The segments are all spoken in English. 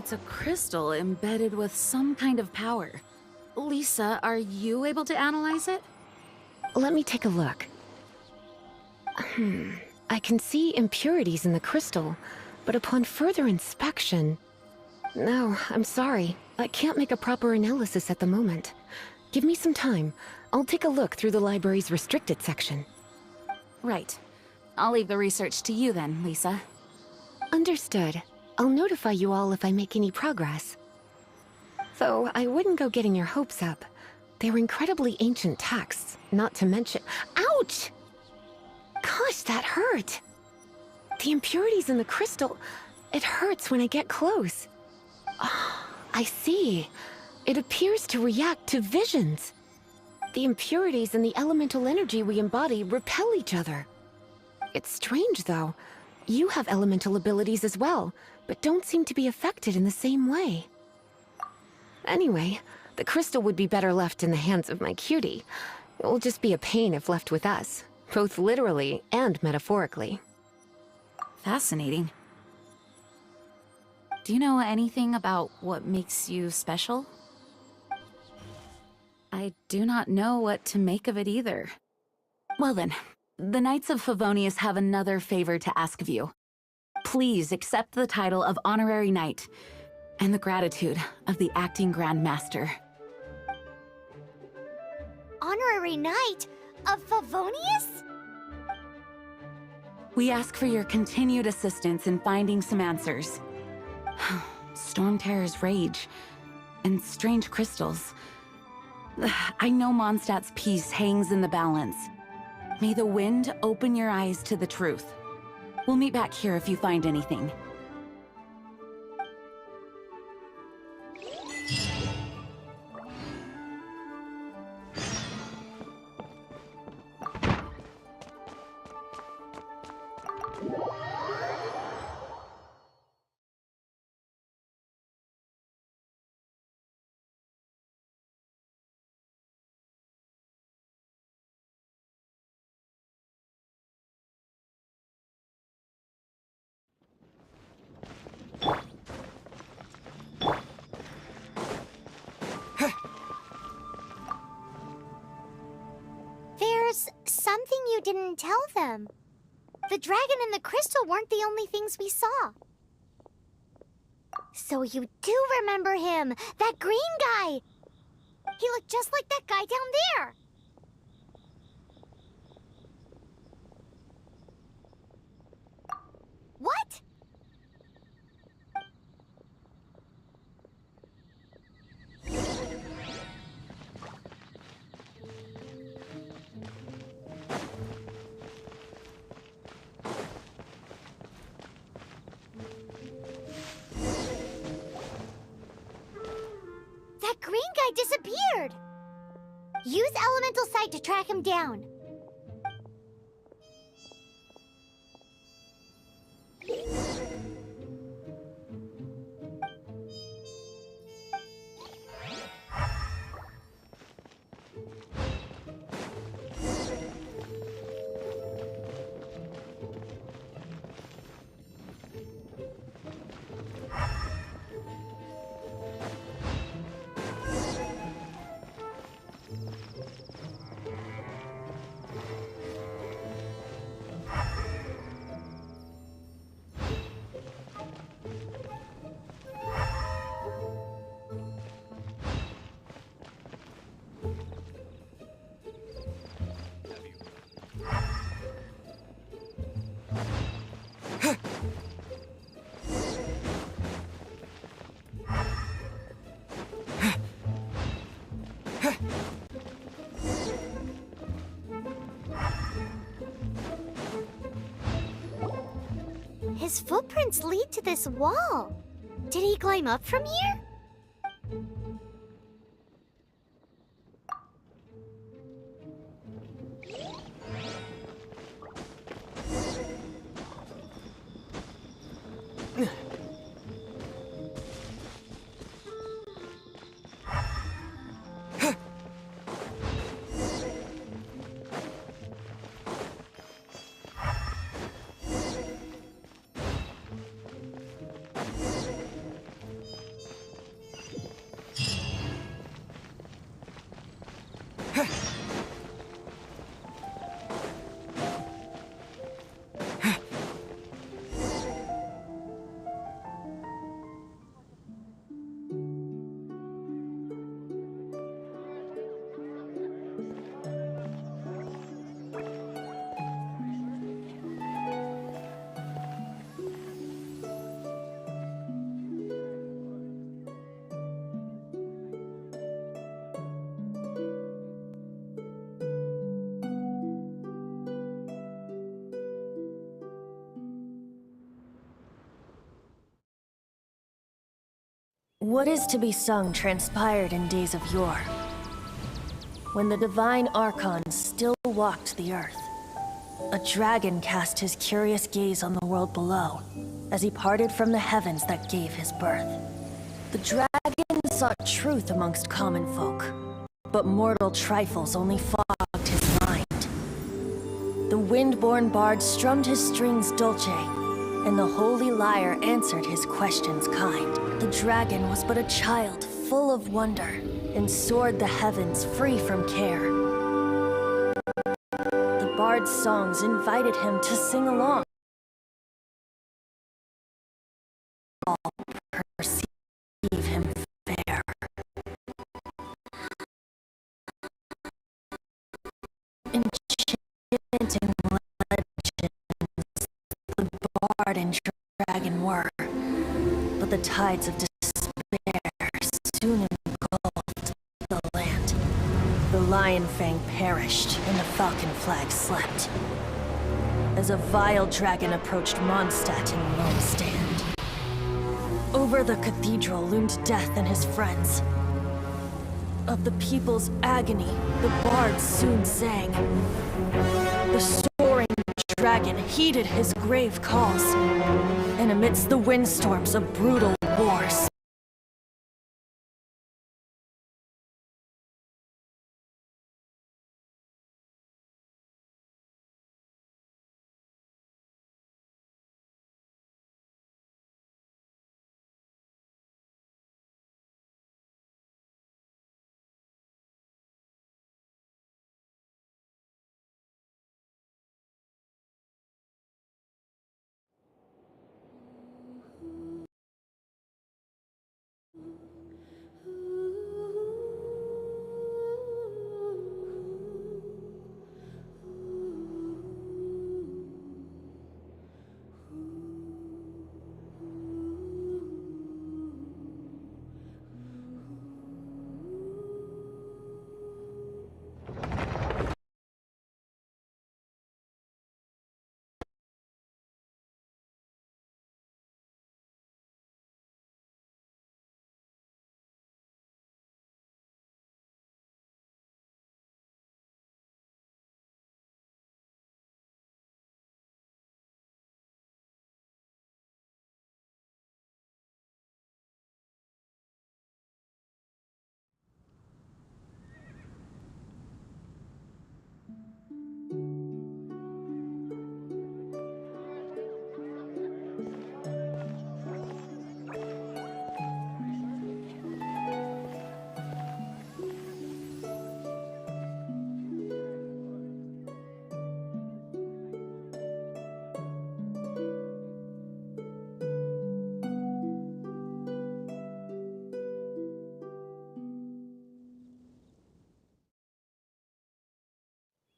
It's a crystal embedded with some kind of power. Lisa, are you able to analyze it? Let me take a look. I can see impurities in the crystal, but upon further inspection... No, I'm sorry. I can't make a proper analysis at the moment. Give me some time. I'll take a look through the library's restricted section. Right. I'll leave the research to you then, Lisa. Understood. I'll notify you all if I make any progress. Though, I wouldn't go getting your hopes up. They're incredibly ancient texts, not to mention— Ouch! Gosh, that hurt! The impurities in the crystal— it hurts when I get close. Oh, I see. It appears to react to visions. The impurities and the elemental energy we embody repel each other. It's strange, though. You have elemental abilities as well, but don't seem to be affected in the same way. Anyway, the crystal would be better left in the hands of my cutie. It will just be a pain if left with us, both literally and metaphorically. Fascinating. Do you know anything about what makes you special? I do not know what to make of it either. Well then, the Knights of Favonius have another favor to ask of you. Please accept the title of Honorary Knight, and the gratitude of the Acting Grand Master. Honorary Knight of Favonius? We ask for your continued assistance in finding some answers. Storm Terror's rage, and strange crystals. I know Mondstadt's peace hangs in the balance. May the wind open your eyes to the truth. We'll meet back here if you find anything. There's something you didn't tell them. The dragon and the crystal weren't the only things we saw. So you do remember him, that green guy. He looked just like that guy down there. What? That green guy disappeared. Use elemental sight to track him down. His footprints lead to this wall. Did he climb up from here? What is to be sung transpired in days of yore, when the divine archons still walked the earth. A dragon cast his curious gaze on the world below, as he parted from the heavens that gave his birth. The dragon sought truth amongst common folk, but mortal trifles only fogged his mind. The wind-born bard strummed his strings dulce, and the holy lyre answered his questions kind. The dragon was but a child full of wonder, and soared the heavens free from care. The bard's songs invited him to sing along. All perceive him fair. Enchanting legends, the bard and dragon were, but the tides of despair soon engulfed the land. The lion fang perished, and the falcon flag slept, as a vile dragon approached Mondstadt in lone stand. Over the cathedral loomed death and his friends. Of the people's agony, the bards soon sang. The soaring dragon heeded his grave calls, and amidst the windstorms of brutal wars,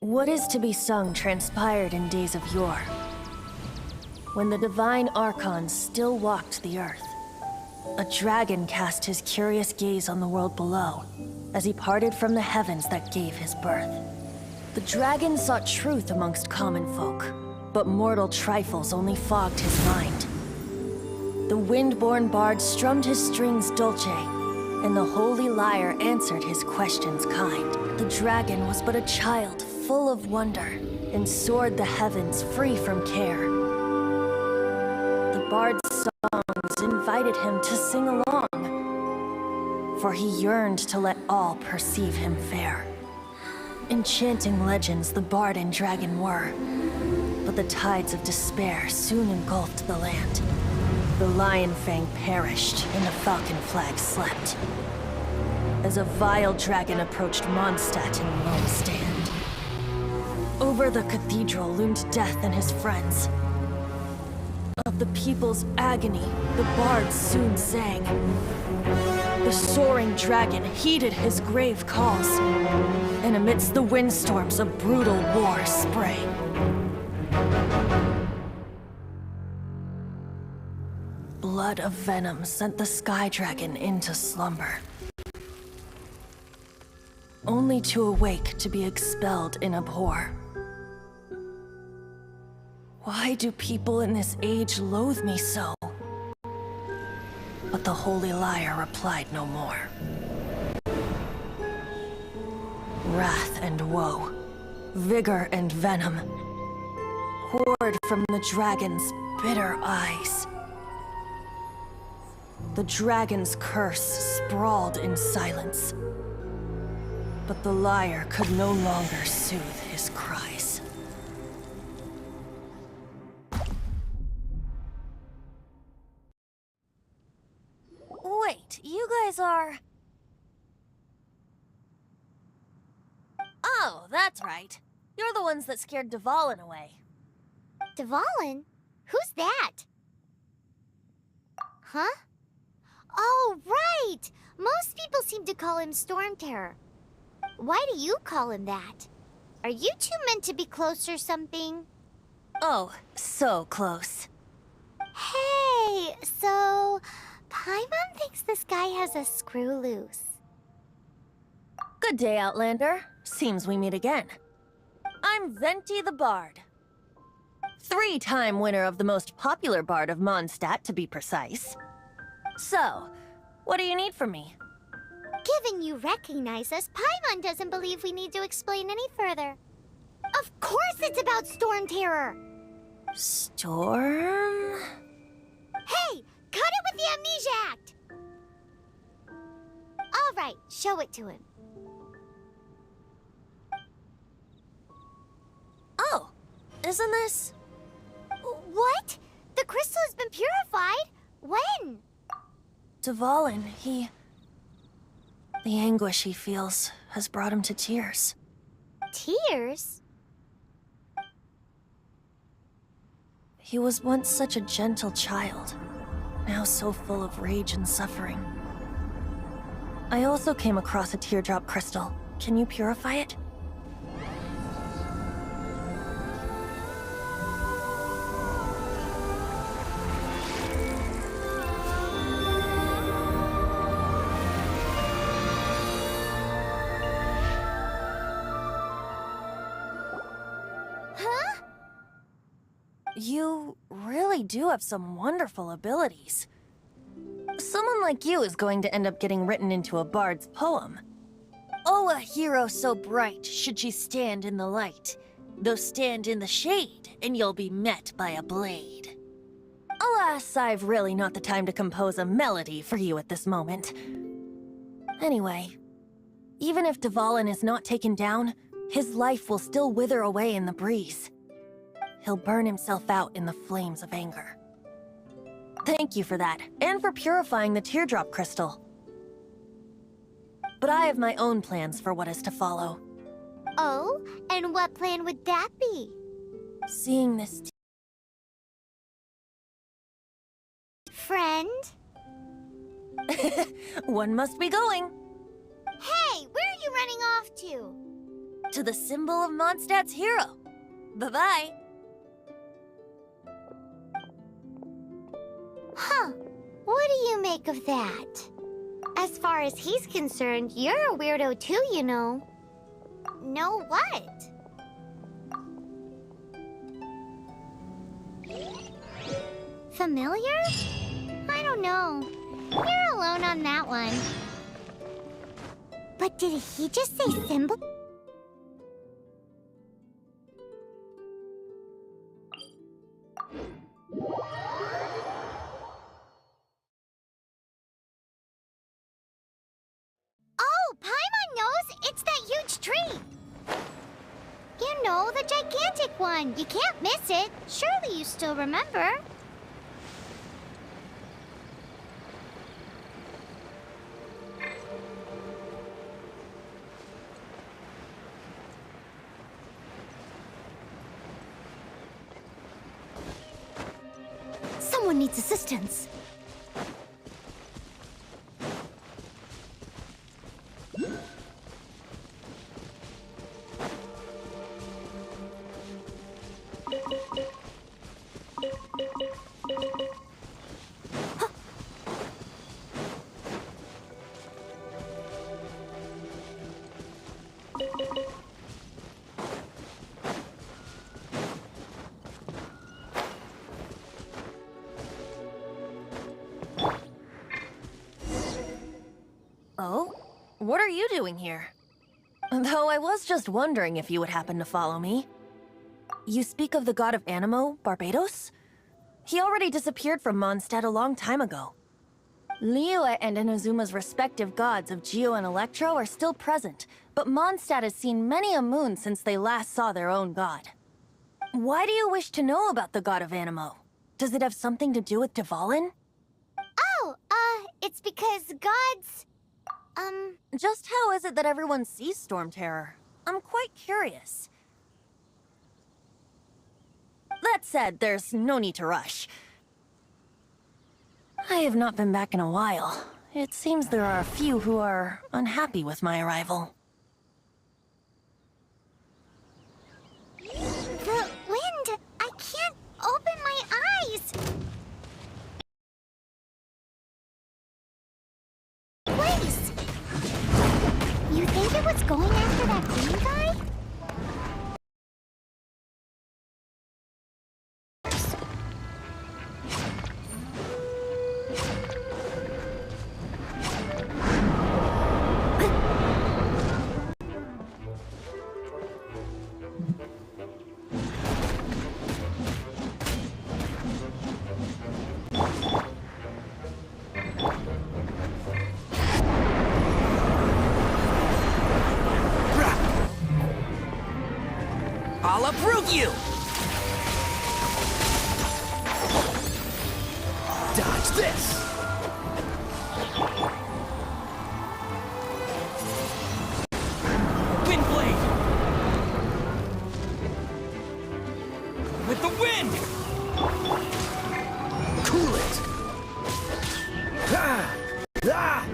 what is to be sung transpired in days of yore, when the divine archons still walked the earth. A dragon cast his curious gaze on the world below, as he parted from the heavens that gave his birth. The dragon sought truth amongst common folk, but mortal trifles only fogged his mind. The wind-born bard strummed his strings dulce, and the holy lyre answered his questions kind. The dragon was but a child full of wonder, and soared the heavens free from care. The bard's songs invited him to sing along, for he yearned to let all perceive him fair. Enchanting legends the bard and dragon were, but the tides of despair soon engulfed the land. The lion fang perished, and the falcon flag slept, as a vile dragon approached Mondstadt in lone stand. Over the cathedral loomed death and his friends. Of the people's agony, the bards soon sang. The soaring dragon heeded his grave calls, and amidst the windstorms a brutal war sprang. Blood of venom sent the sky dragon into slumber, only to awake to be expelled in abhor. Why do people in this age loathe me so? But the holy liar replied no more. Wrath and woe, vigor and venom, poured from the dragon's bitter eyes. The dragon's curse sprawled in silence, but the liar could no longer soothe his cries. Wait, you guys are... Oh, that's right. You're the ones that scared Dvalin away. Dvalin? Who's that? Huh? Oh, right! Most people seem to call him Storm Terror. Why do you call him that? Are you two meant to be close or something? Oh, so close. Hey, so... Paimon thinks this guy has a screw loose. Good day, Outlander. Seems we meet again. I'm Venti the Bard. 3-time winner of the most popular bard of Mondstadt, to be precise. So, what do you need from me? Given you recognize us, Paimon doesn't believe we need to explain any further. Of course it's about Storm Terror! Storm? Hey! Cut it with the Amnesia Act! Alright, show it to him. Oh, isn't this... What? The crystal has been purified? When? Dvalin, the anguish he feels has brought him to tears. Tears? He was once such a gentle child, now so full of rage and suffering. I also came across a teardrop crystal. Can you purify it? Huh? You really do have some wonderful abilities. Someone like you is going to end up getting written into a bard's poem. Oh, a hero so bright should she stand in the light, though stand in the shade, and you'll be met by a blade. Alas, I've really not the time to compose a melody for you at this moment. Anyway, even if Dvalin is not taken down, his life will still wither away in the breeze. He'll burn himself out in the flames of anger. Thank you for that, and for purifying the teardrop crystal. But I have my own plans for what is to follow. Oh, and what plan would that be? Seeing this... Friend? One must be going. Hey, where are you running off to? To the symbol of Mondstadt's hero. Bye-bye. Huh. What do you make of that? As far as he's concerned, you're a weirdo too, you know. Know what? Familiar? I don't know. You're alone on that one. But did he just say symbol? Oh, Paimon knows! It's that huge tree! You know, the gigantic one! You can't miss it! Surely you still remember? Someone needs assistance. Oh? What are you doing here? Though I was just wondering if you would happen to follow me. You speak of the god of Animo, Barbados? He already disappeared from Mondstadt a long time ago. Liyue and Inazuma's respective gods of Geo and Electro are still present, but Mondstadt has seen many a moon since they last saw their own god. Why do you wish to know about the god of Animo? Does it have something to do with Dvalin? Oh, it's because gods... Just how is it that everyone sees Storm Terror? I'm quite curious. That said, there's no need to rush. I have not been back in a while. It seems there are a few who are unhappy with my arrival. The wind! I can't open my eyes! Place! You think it was going after that green guy? I'll uproot you! Dodge this! Wind blade! With the wind! Cool it! Ah! Ah!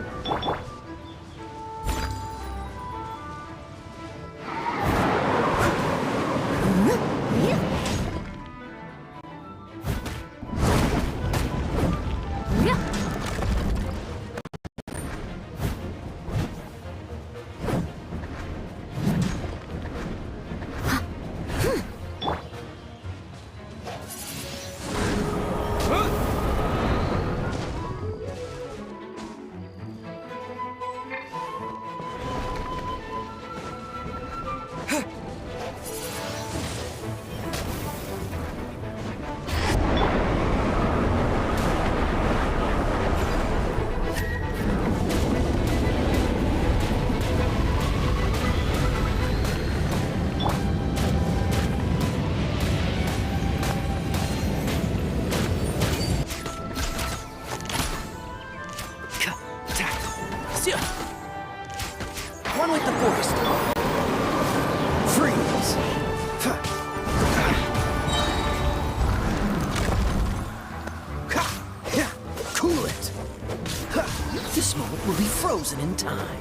One with the forest. Freeze! Cool it! This moment will be frozen in time.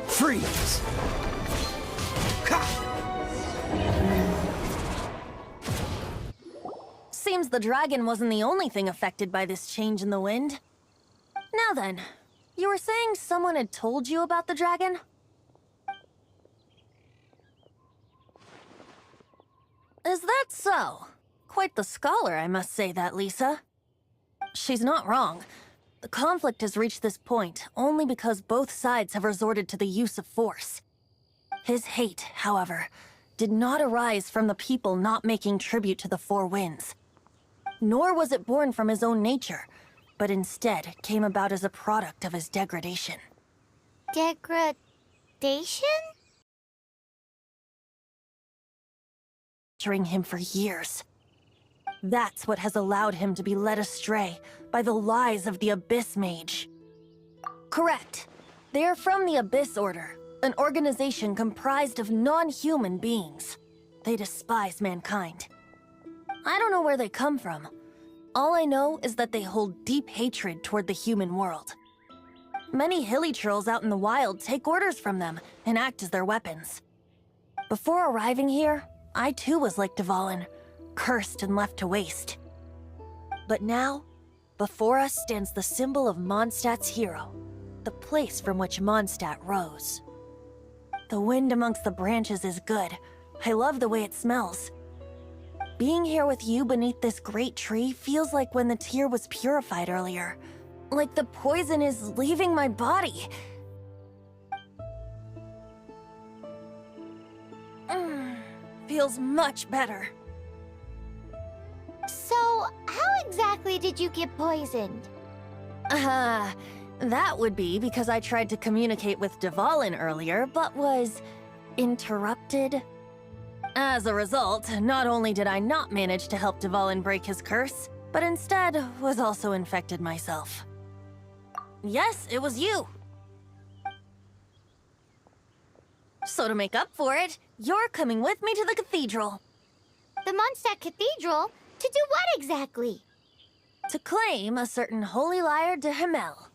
Freeze! Seems the dragon wasn't the only thing affected by this change in the wind. Now then, you were saying someone had told you about the dragon? Is that so? Quite the scholar, I must say that, Lisa. She's not wrong. The conflict has reached this point only because both sides have resorted to the use of force. His hate, however, did not arise from the people not making tribute to the Four Winds. Nor was it born from his own nature, but instead came about as a product of his degradation. Degradation? Torturing him for years. That's what has allowed him to be led astray by the lies of the Abyss Mage. Correct. They are from the Abyss Order, an organization comprised of non-human beings. They despise mankind. I don't know where they come from. All I know is that they hold deep hatred toward the human world. Many hilly trolls out in the wild take orders from them and act as their weapons. Before arriving here, I too was like Dvalin, cursed and left to waste. But now, before us stands the symbol of Mondstadt's hero, the place from which Mondstadt rose. The wind amongst the branches is good. I love the way it smells. Being here with you beneath this great tree feels like when the tear was purified earlier. Like the poison is leaving my body. Feels much better. So, how exactly did you get poisoned? That would be because I tried to communicate with Dvalin earlier, but was interrupted. As a result, not only did I not manage to help Dvalin break his curse, but instead was also infected myself. Yes, it was you. So to make up for it, you're coming with me to the cathedral. The Mondstadt Cathedral? To do what exactly? To claim a certain holy lyre de Himmel.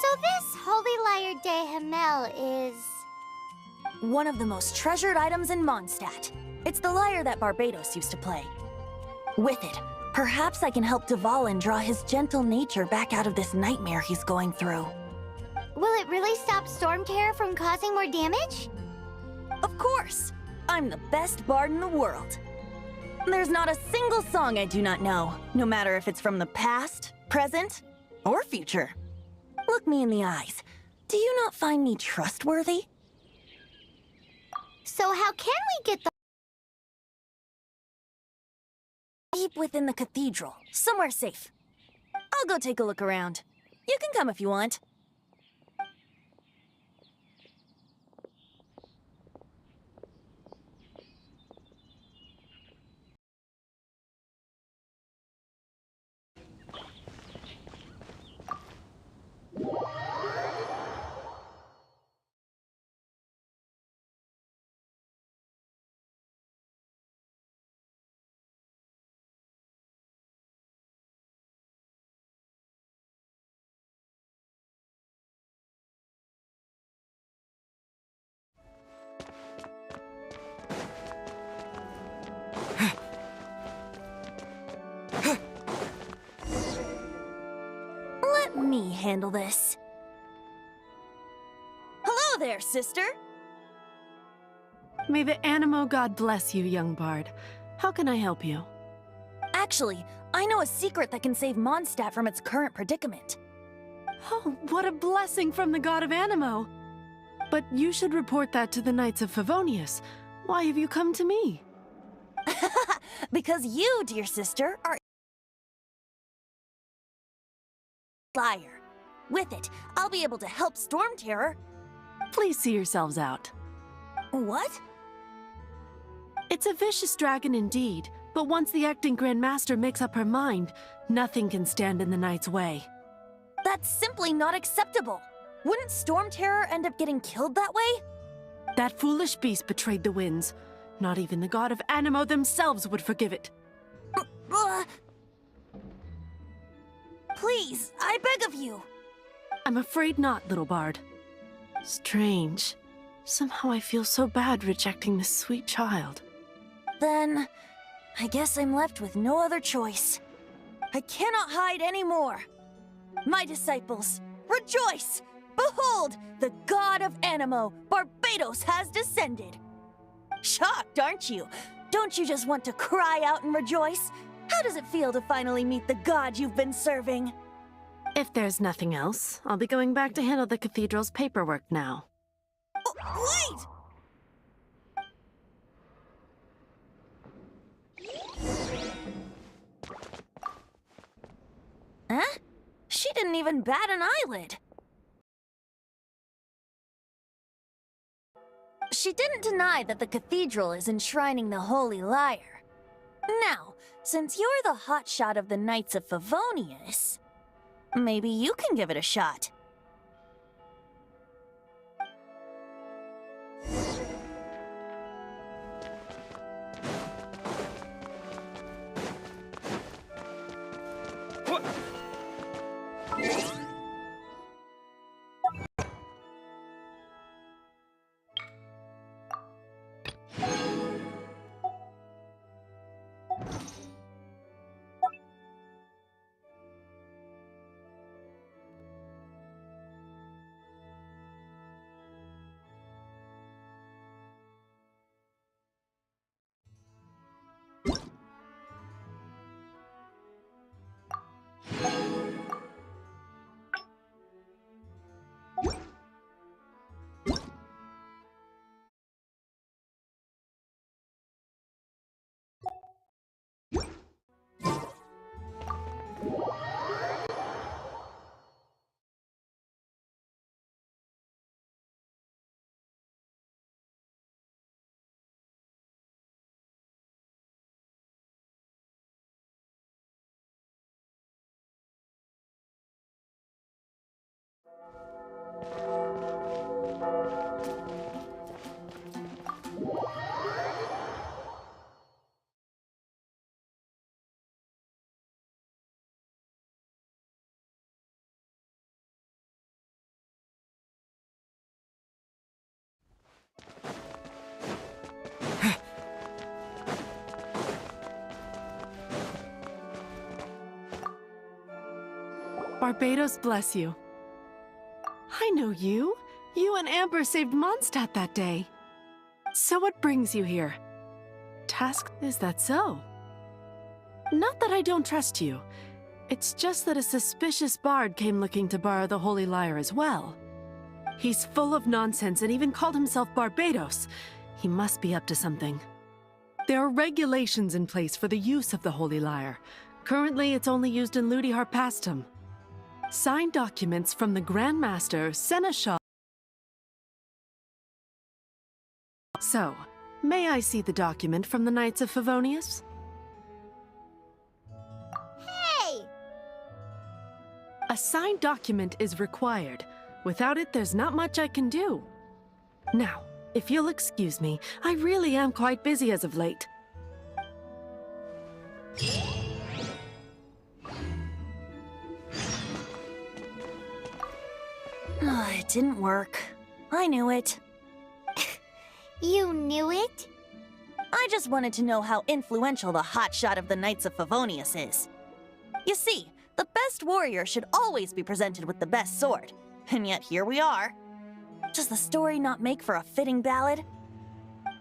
So this Holy Lyre de Himmel is... one of the most treasured items in Mondstadt. It's the lyre that Barbados used to play. With it, perhaps I can help Dvalin draw his gentle nature back out of this nightmare he's going through. Will it really stop Storm Terror from causing more damage? Of course! I'm the best bard in the world. There's not a single song I do not know, no matter if it's from the past, present, or future. Look me in the eyes. Do you not find me trustworthy? So how can we get the... Deep within the cathedral, somewhere safe. I'll go take a look around. You can come if you want. Let me handle this. Hello there, sister! May the Animo God bless you, young bard. How can I help you? Actually, I know a secret that can save Mondstadt from its current predicament. Oh, what a blessing from the god of Animo! But you should report that to the Knights of Favonius. Why have you come to me? Because you, dear sister, are liar. With it, I'll be able to help Storm Terror. Please see yourselves out. What? It's a vicious dragon indeed, but once the acting Grand Master makes up her mind, nothing can stand in the Knight's way. That's simply not acceptable. Wouldn't Storm Terror end up getting killed that way? That foolish beast betrayed the winds. Not even the god of Animo themselves would forgive it. Please, I beg of you. I'm afraid not, little bard. Strange. Somehow I feel so bad rejecting this sweet child. Then, I guess I'm left with no other choice. I cannot hide anymore. My disciples, rejoice! Behold, the god of Animo, Barbados, has descended. Shocked, aren't you? Don't you just want to cry out and rejoice? How does it feel to finally meet the god you've been serving? If there's nothing else, I'll be going back to handle the cathedral's paperwork now. Oh, wait! She didn't even bat an eyelid. She didn't deny that the cathedral is enshrining the Holy Lyre. Now, since you're the hotshot of the Knights of Favonius, maybe you can give it a shot. Barbados bless you. I know you. You and Amber saved Mondstadt that day. So what brings you here? Task, is that so? Not that I don't trust you. It's just that a suspicious bard came looking to borrow the Holy Lyre as well. He's full of nonsense and even called himself Barbados. He must be up to something. There are regulations in place for the use of the Holy Lyre. Currently, it's only used in Ludi Harpastum. Signed documents from the Grand Master, Seneschal. So, may I see the document from the Knights of Favonius? Hey! A signed document is required. Without it, there's not much I can do. Now, if you'll excuse me, I really am quite busy as of late. It didn't work. I knew it. You knew it? I just wanted to know how influential the hotshot of the Knights of Favonius is. You see, the best warrior should always be presented with the best sword. And yet here we are. Does the story not make for a fitting ballad?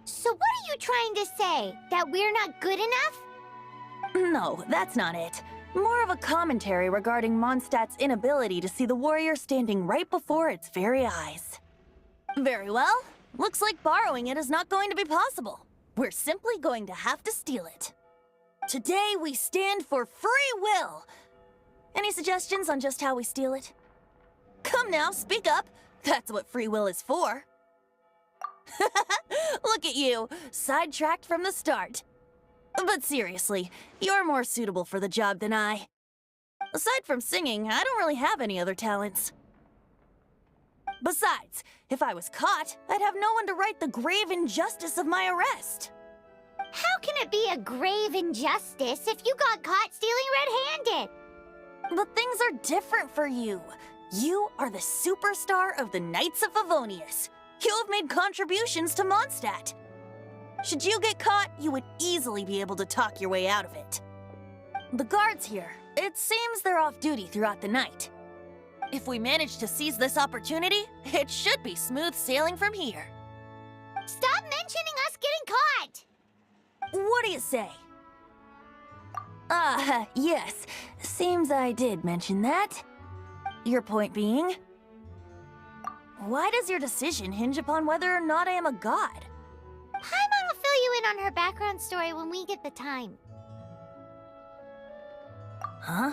So what are you trying to say? That we're not good enough? No, that's not it. More of a commentary regarding Mondstadt's inability to see the warrior standing right before its very eyes. Very well. Looks like borrowing it is not going to be possible. We're simply going to have to steal it. Today we stand for free will. Any suggestions on just how we steal it? Come now, speak up. That's what free will is for. Look at you, sidetracked from the start. But seriously, you're more suitable for the job than I. Aside from singing, I don't really have any other talents. Besides, if I was caught, I'd have no one to right the grave injustice of my arrest. How can it be a grave injustice if you got caught stealing red-handed? But things are different for you. You are the superstar of the Knights of Favonius. You have made contributions to Mondstadt. Should you get caught, you would easily be able to talk your way out of it. The guards here, it seems they're off duty throughout the night. If we manage to seize this opportunity, it should be smooth sailing from here. Stop mentioning us getting caught! What do you say? Yes. Seems I did mention that. Your point being? Why does your decision hinge upon whether or not I am a god? Paimon will fill you in on her background story when we get the time. Huh?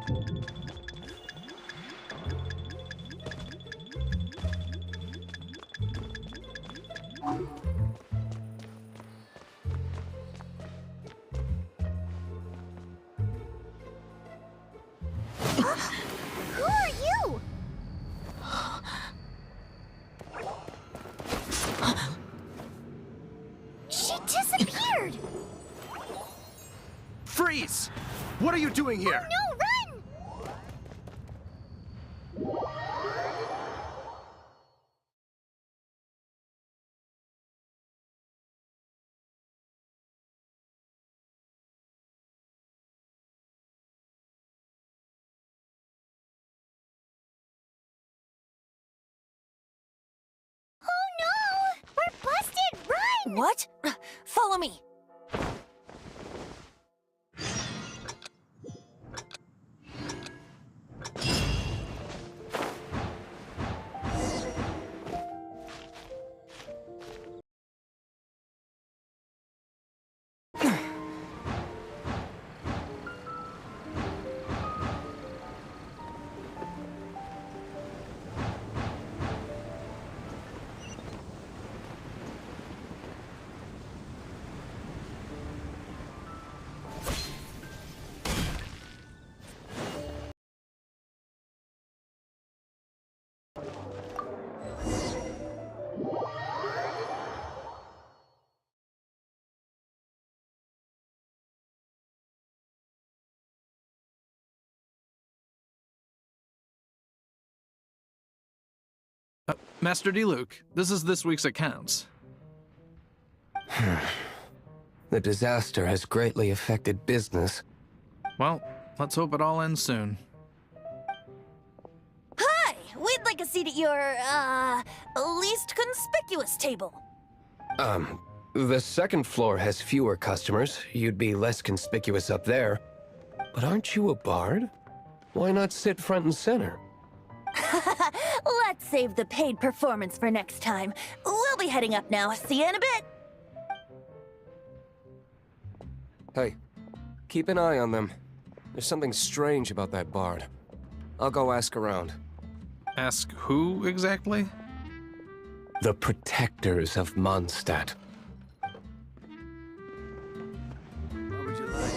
Who are you? She disappeared! Freeze! What are you doing here? No, run! Oh no! We're busted! Run! What? Follow me. Master D-Luke, this is this week's accounts. The disaster has greatly affected business. Well, let's hope it all ends soon. Hi! We'd like a seat at your, least conspicuous table. The second floor has fewer customers. You'd be less conspicuous up there. But aren't you a bard? Why not sit front and center? Let's save the paid performance for next time. We'll be heading up now. See you in a bit. Hey, keep an eye on them. There's something strange about that bard. I'll go ask around. Ask who exactly? The protectors of Mondstadt. What would you like?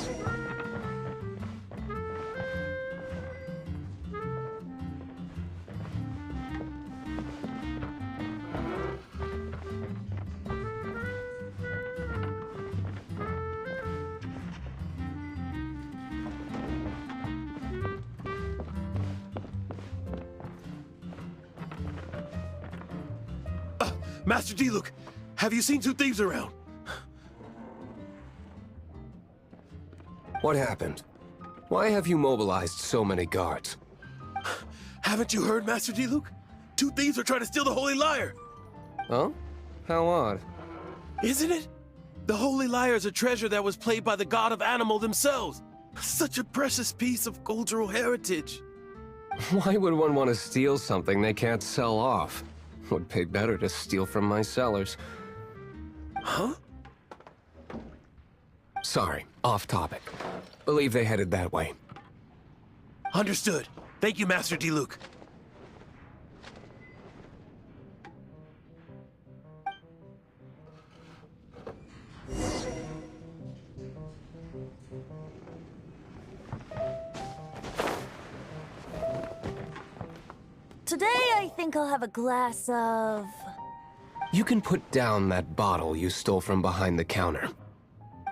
Master D-Luke, have you seen two thieves around? What happened? Why have you mobilized so many guards? Haven't you heard, Master D-Luke? Two thieves are trying to steal the Holy Lyre! Huh? How odd. Isn't it? The Holy Lyre is a treasure that was played by the god of animal themselves. Such a precious piece of cultural heritage. Why would one want to steal something they can't sell off? Would pay better to steal from my sellers. Huh? Sorry, off topic. Believe they headed that way. Understood. Thank you, Master D-Luke. Today, I think I'll have a glass of... You can put down that bottle you stole from behind the counter.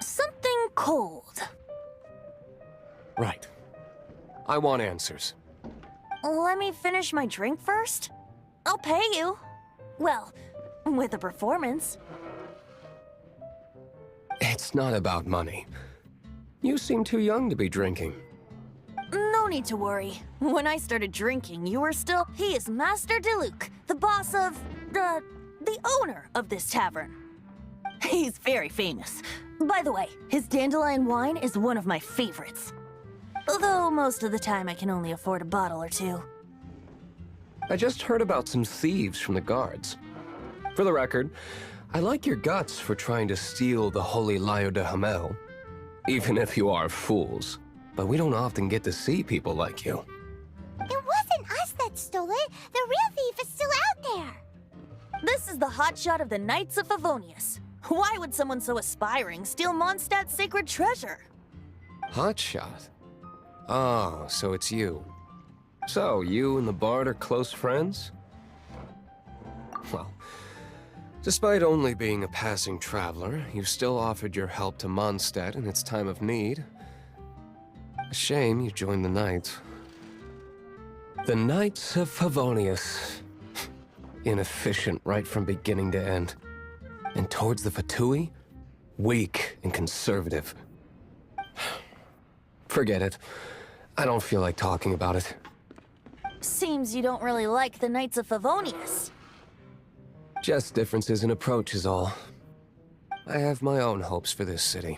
something cold. Right. I want answers. Let me finish my drink first. I'll pay you. Well, with a performance. It's not about money. You seem too young to be drinking. No need to worry. When I started drinking, you were still... He is Master D-Luke, the boss of... the owner of this tavern. He's very famous. By the way, his dandelion wine is one of my favorites. Although most of the time I can only afford a bottle or two. I just heard about some thieves from the guards. For the record, I like your guts for trying to steal the Holy Lyre de Hamel, even if you are fools. but we don't often get to see people like you. It wasn't us that stole it. The real thief is still out there. This is the hotshot of the Knights of Favonius. Why would someone so aspiring steal Mondstadt's sacred treasure? Hotshot? Oh, so it's you. So, you and the Bard are close friends? Well, despite only being a passing traveler, you still offered your help to Mondstadt in its time of need. A shame you joined the Knights. The Knights of Favonius. Inefficient right from beginning to end. And towards the Fatui, weak and conservative. Forget it. I don't feel like talking about it. Seems you don't really like the Knights of Favonius. Just differences in approach is all. I have my own hopes for this city.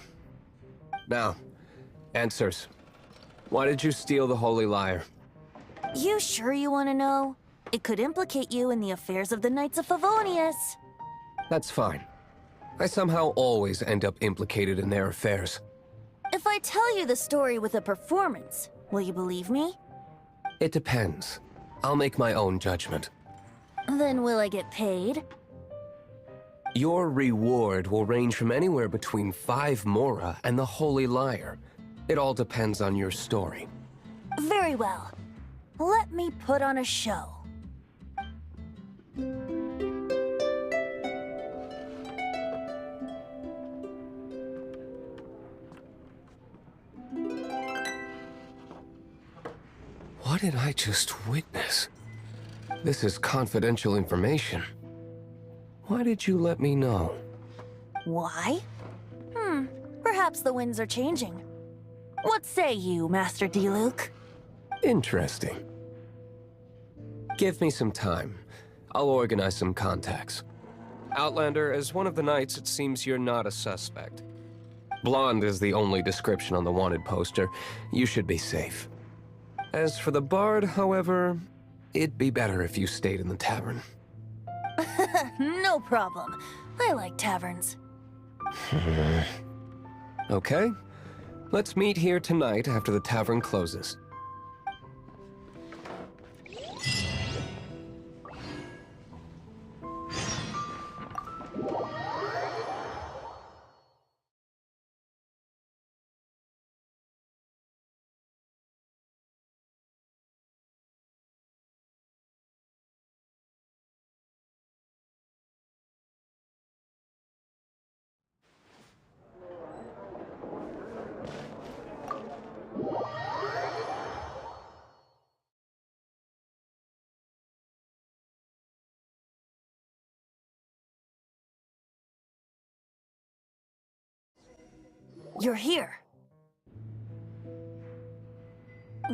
Now, answers. Why did you steal the Holy Lyre? You sure you want to know? It could implicate you in the affairs of the Knights of Favonius. That's fine. I somehow always end up implicated in their affairs. If I tell you the story with a performance, will you believe me? It depends. I'll make my own judgment. Then will I get paid? Your reward will range from anywhere between 5 Mora and the Holy Lyre. It all depends on your story. Very well. Let me put on a show. What did I just witness? This is confidential information. Why did you let me know? Why? Perhaps the winds are changing. What say you, Master Diluc? Interesting. Give me some time. I'll organize some contacts. Outlander, as one of the Knights, it seems you're not a suspect. Blonde is the only description on the wanted poster. You should be safe. As for the Bard, however, it'd be better if you stayed in the tavern. No problem. I like taverns. Okay. Let's meet here tonight after the tavern closes. You're here.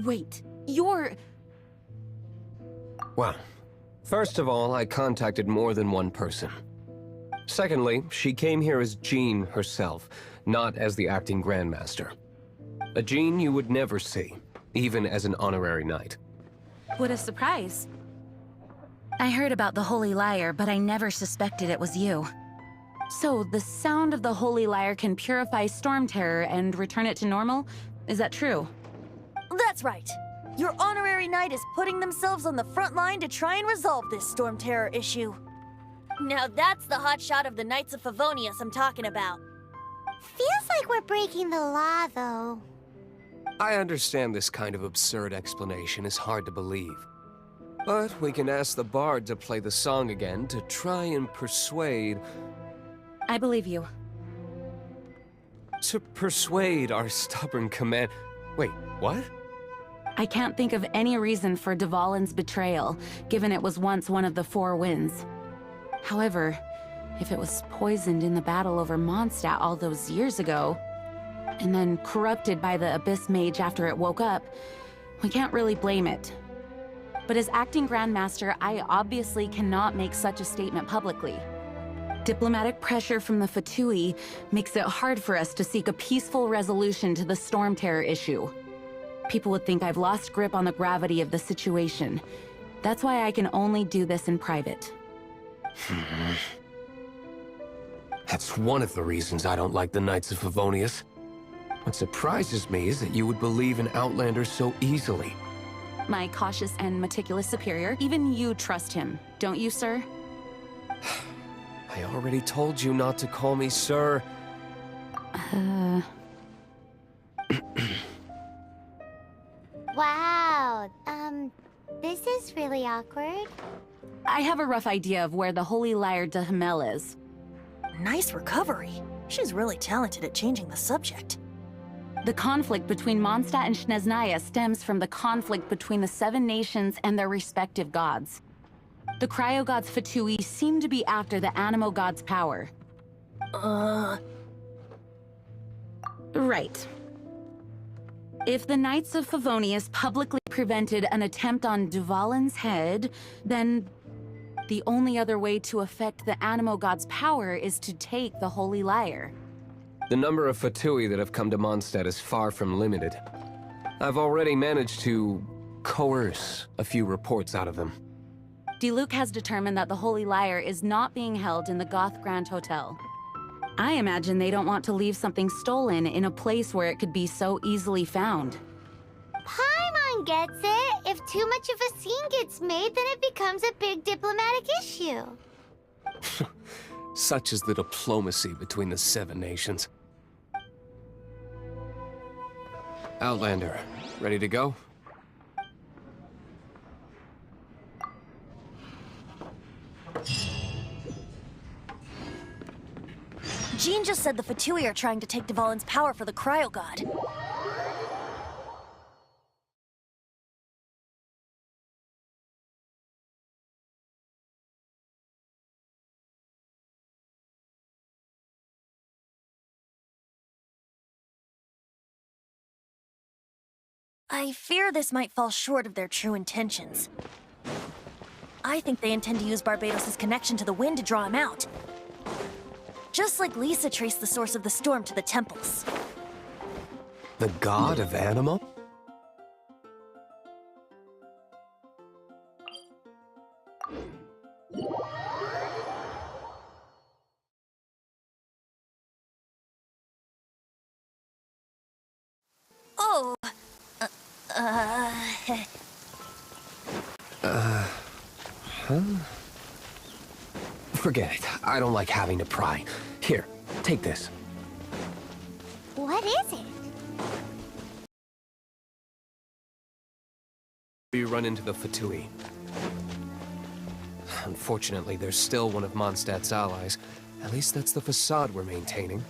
Wait, you're... Well, first of all, I contacted more than one person. Secondly, she came here as Jean herself, not as the acting Grandmaster. A Jean you would never see, even as an honorary knight. What a surprise. I heard about the Holy Lyre, but I never suspected it was you. So, the sound of the Holy Lyre can purify Storm Terror and return it to normal? Is that true? That's right. Your honorary knight is putting themselves on the front line to try and resolve this Storm Terror issue. Now that's the hotshot of the Knights of Favonius I'm talking about. Feels like we're breaking the law, though. I understand this kind of absurd explanation is hard to believe. But we can ask the Bard to play the song again to try and persuade... I believe you. To persuade our stubborn command... Wait, what? I can't think of any reason for Dvalin's betrayal, given it was once one of the 4 winds. However, if it was poisoned in the battle over Mondstadt all those years ago, and then corrupted by the Abyss Mage after it woke up, we can't really blame it. But as acting Grandmaster, I obviously cannot make such a statement publicly. Diplomatic pressure from the Fatui makes it hard for us to seek a peaceful resolution to the Storm Terror issue. People would think I've lost grip on the gravity of the situation. That's why I can only do this in private. That's one of the reasons I don't like the Knights of Favonius. What surprises me is that you would believe in Outlanders so easily. My cautious and meticulous superior, even you trust him, don't you, sir? I already told you not to call me sir. Wow, this is really awkward. I have a rough idea of where the Holy Lyre de Himmel is. Nice recovery. She's really talented at changing the subject. The conflict between Mondstadt and Snezhnaya stems from the conflict between the 7 nations and their respective gods. The cryo-gods Fatui seem to be after the Animo god's power. Right. If the Knights of Favonius publicly prevented an attempt on Duvalin's head, then the only other way to affect the Animo god's power is to take the Holy Lyre. The number of Fatui that have come to Mondstadt is far from limited. I've already managed to coerce a few reports out of them. Diluc has determined that the Holy Lyre is not being held in the Goth Grand Hotel. I imagine they don't want to leave something stolen in a place where it could be so easily found. Paimon gets it. If too much of a scene gets made, then it becomes a big diplomatic issue. Such is the diplomacy between the 7 nations. Outlander, ready to go? Jean just said the Fatui are trying to take Duvalin's power for the Cryo God. I fear this might fall short of their true intentions. I think they intend to use Barbados' connection to the wind to draw him out. Just like Lisa traced the source of the storm to the temples. The god of Animo? Oh, Forget it. I don't like having to pry. Here, take this. What is it? You run into the Fatui. Unfortunately, they're still one of Mondstadt's allies. At least that's the facade we're maintaining.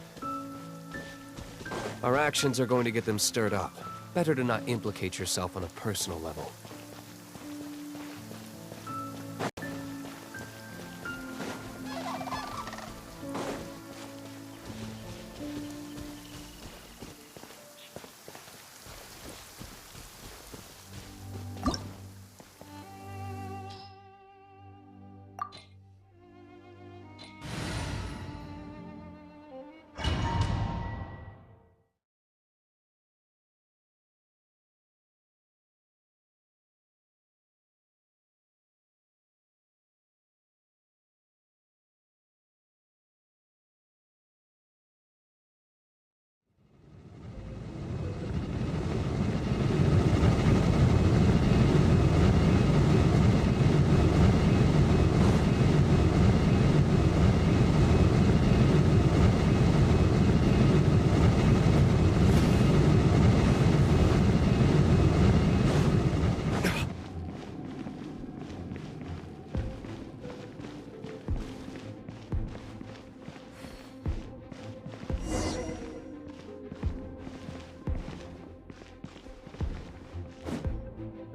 Our actions are going to get them stirred up. Better to not implicate yourself on a personal level.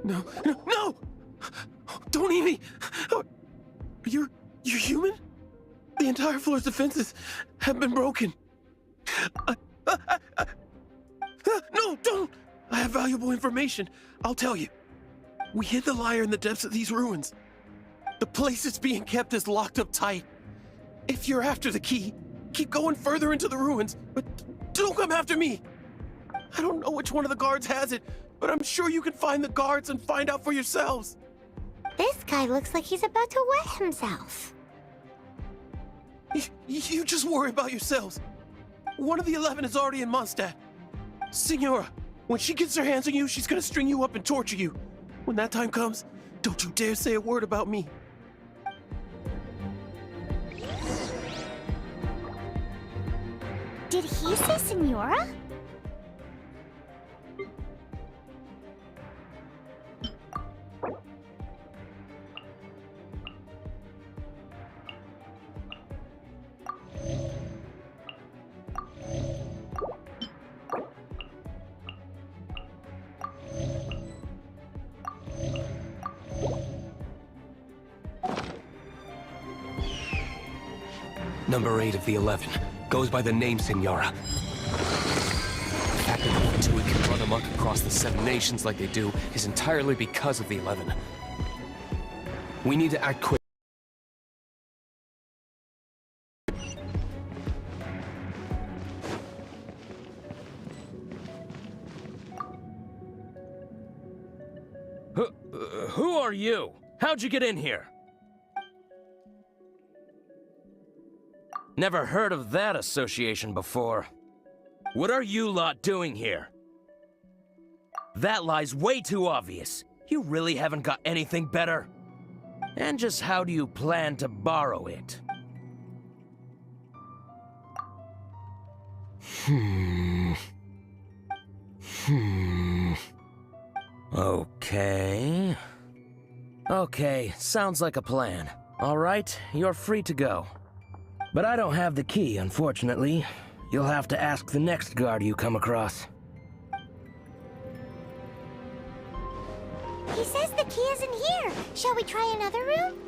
No, no, no! Don't eat me! You're human? The entire floor's defenses have been broken. No, don't! I have valuable information. I'll tell you. We hid the lyre in the depths of these ruins. The place it's being kept is locked up tight. If you're after the key, keep going further into the ruins, but don't come after me. I don't know which one of the guards has it, but I'm sure you can find the guards and find out for yourselves. This guy looks like he's about to wet himself. You just worry about yourselves. One of the 11 is already in Mondstadt. Senora, when she gets her hands on you, she's gonna string you up and torture you. When that time comes, don't you dare say a word about me. Did he say Senora? Number 8 of the 11. Goes by the name Senora. The fact that the 1-2 can run amok across the 7 nations like they do is entirely because of the 11. We need to act quick. Who are you? How'd you get in here? Never heard of that association before. What are you lot doing here? That lie's way too obvious. You really haven't got anything better? And just how do you plan to borrow it? Okay. Okay, sounds like a plan. All right, you're free to go. But I don't have the key, unfortunately. You'll have to ask the next guard you come across. He says the key isn't here. Shall we try another room?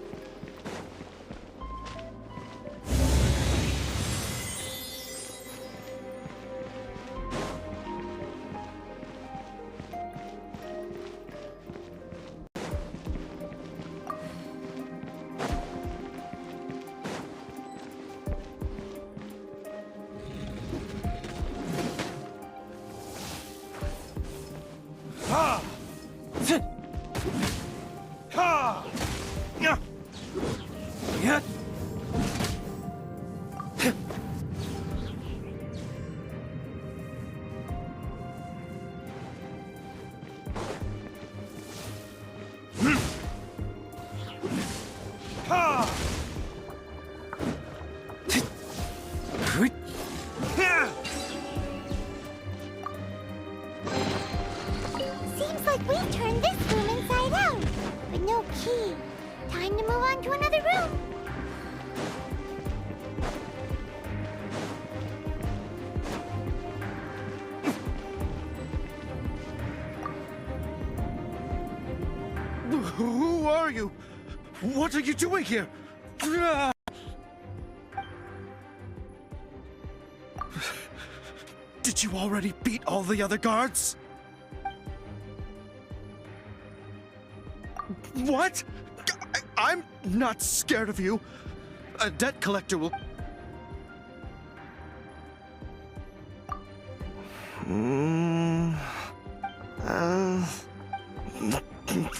Seems like we've turned this room inside out, but no key. Time to move on to another room. Who are you? What are you doing here? Did you already beat all the other guards? What? I'm not scared of you. A debt collector will...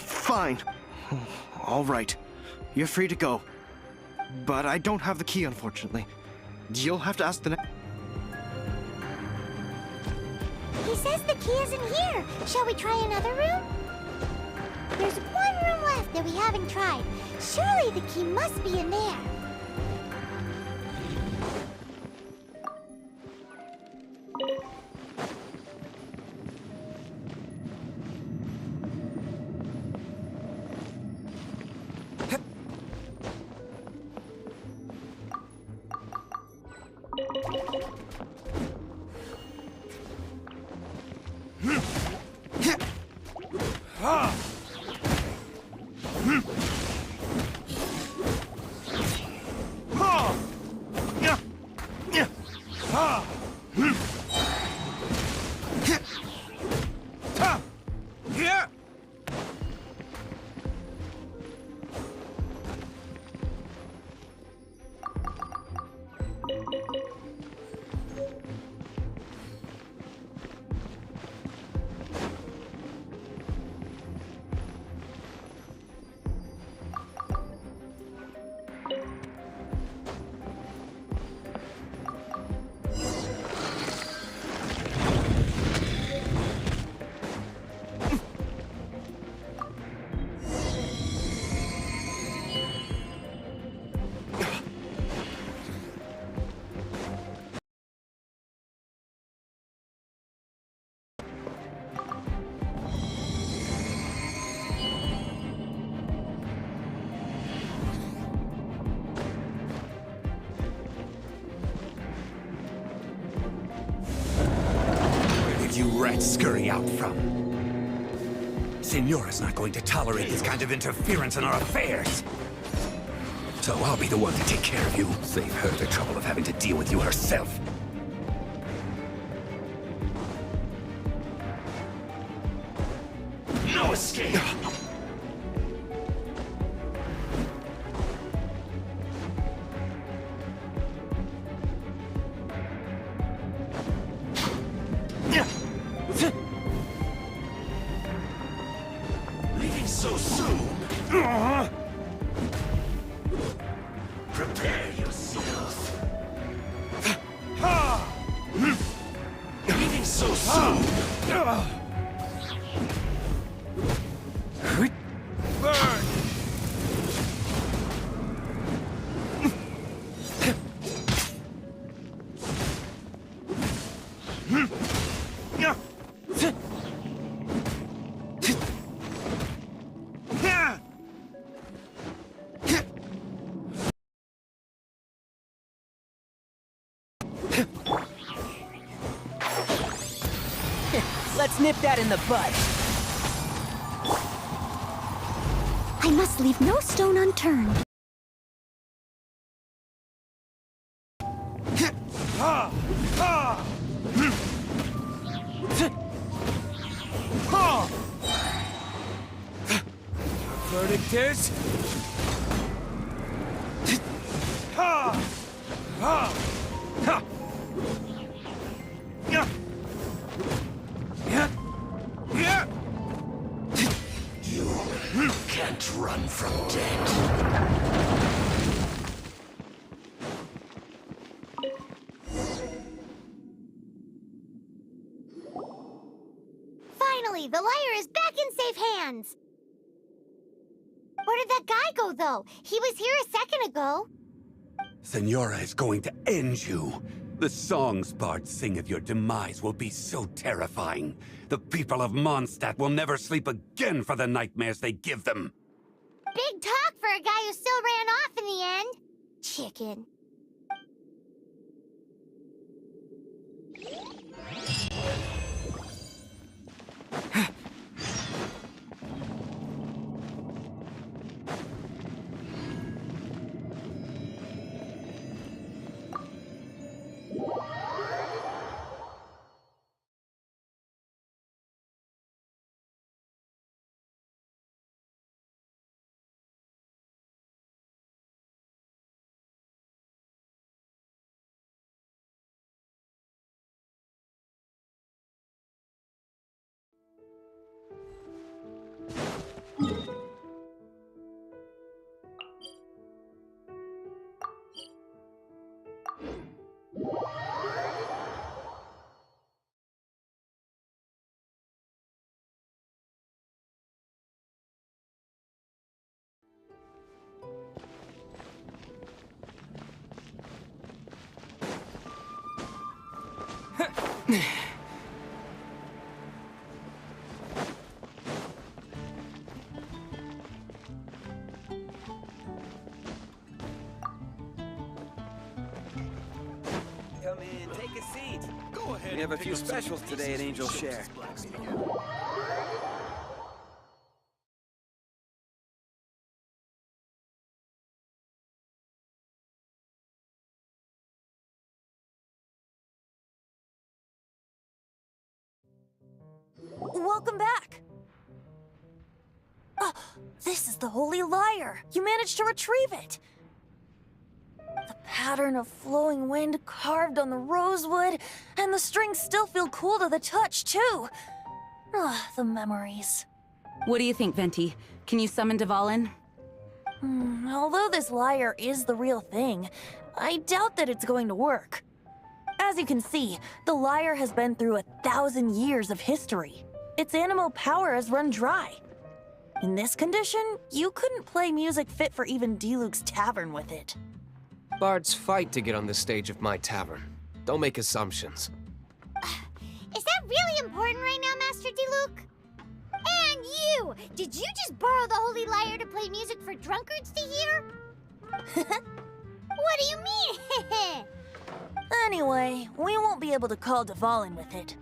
Fine. All right. You're free to go. But I don't have the key, unfortunately. You'll have to ask the next... He says the key isn't here. Shall we try another room? There's one room left that we haven't tried. Surely the key must be in there. rats scurry out from. Senora's not going to tolerate this kind of interference in our affairs. So I'll be the one to take care of you. Save her the trouble of having to deal with you herself. No escape! Leaving so soon? Prepare yourself. Leaving so soon? Burn! Let's nip that in the bud. I must leave no stone unturned. Verdict is... You can't run from death. Finally, the liar is back in safe hands. Where did that guy go, though? He was here a second ago. Senora is going to end you. The songs bards sing of your demise will be so terrifying. The people of Mondstadt will never sleep again for the nightmares they give them. Big talk for a guy who still ran off in the end. Chicken. Come in, take a seat. Go ahead. We have a few specials today at Angel Share. Welcome back. Oh, this is the Holy Lyre. You managed to retrieve it. The pattern of flowing wind carved on the rosewood, and the strings still feel cool to the touch, too. Ah, the memories. What do you think, Venti? Can you summon Dvalin? Although this lyre is the real thing, I doubt that it's going to work. As you can see, the lyre has been through 1,000 years of history. Its animal power has run dry. In this condition, you couldn't play music fit for even Diluc's tavern with it. Bards fight to get on the stage of my tavern. Don't make assumptions. Is that really important right now, Master Diluc? And you! Did you just borrow the Holy Lyre to play music for drunkards to hear? What do you mean? Anyway, we won't be able to call Dvalin with it.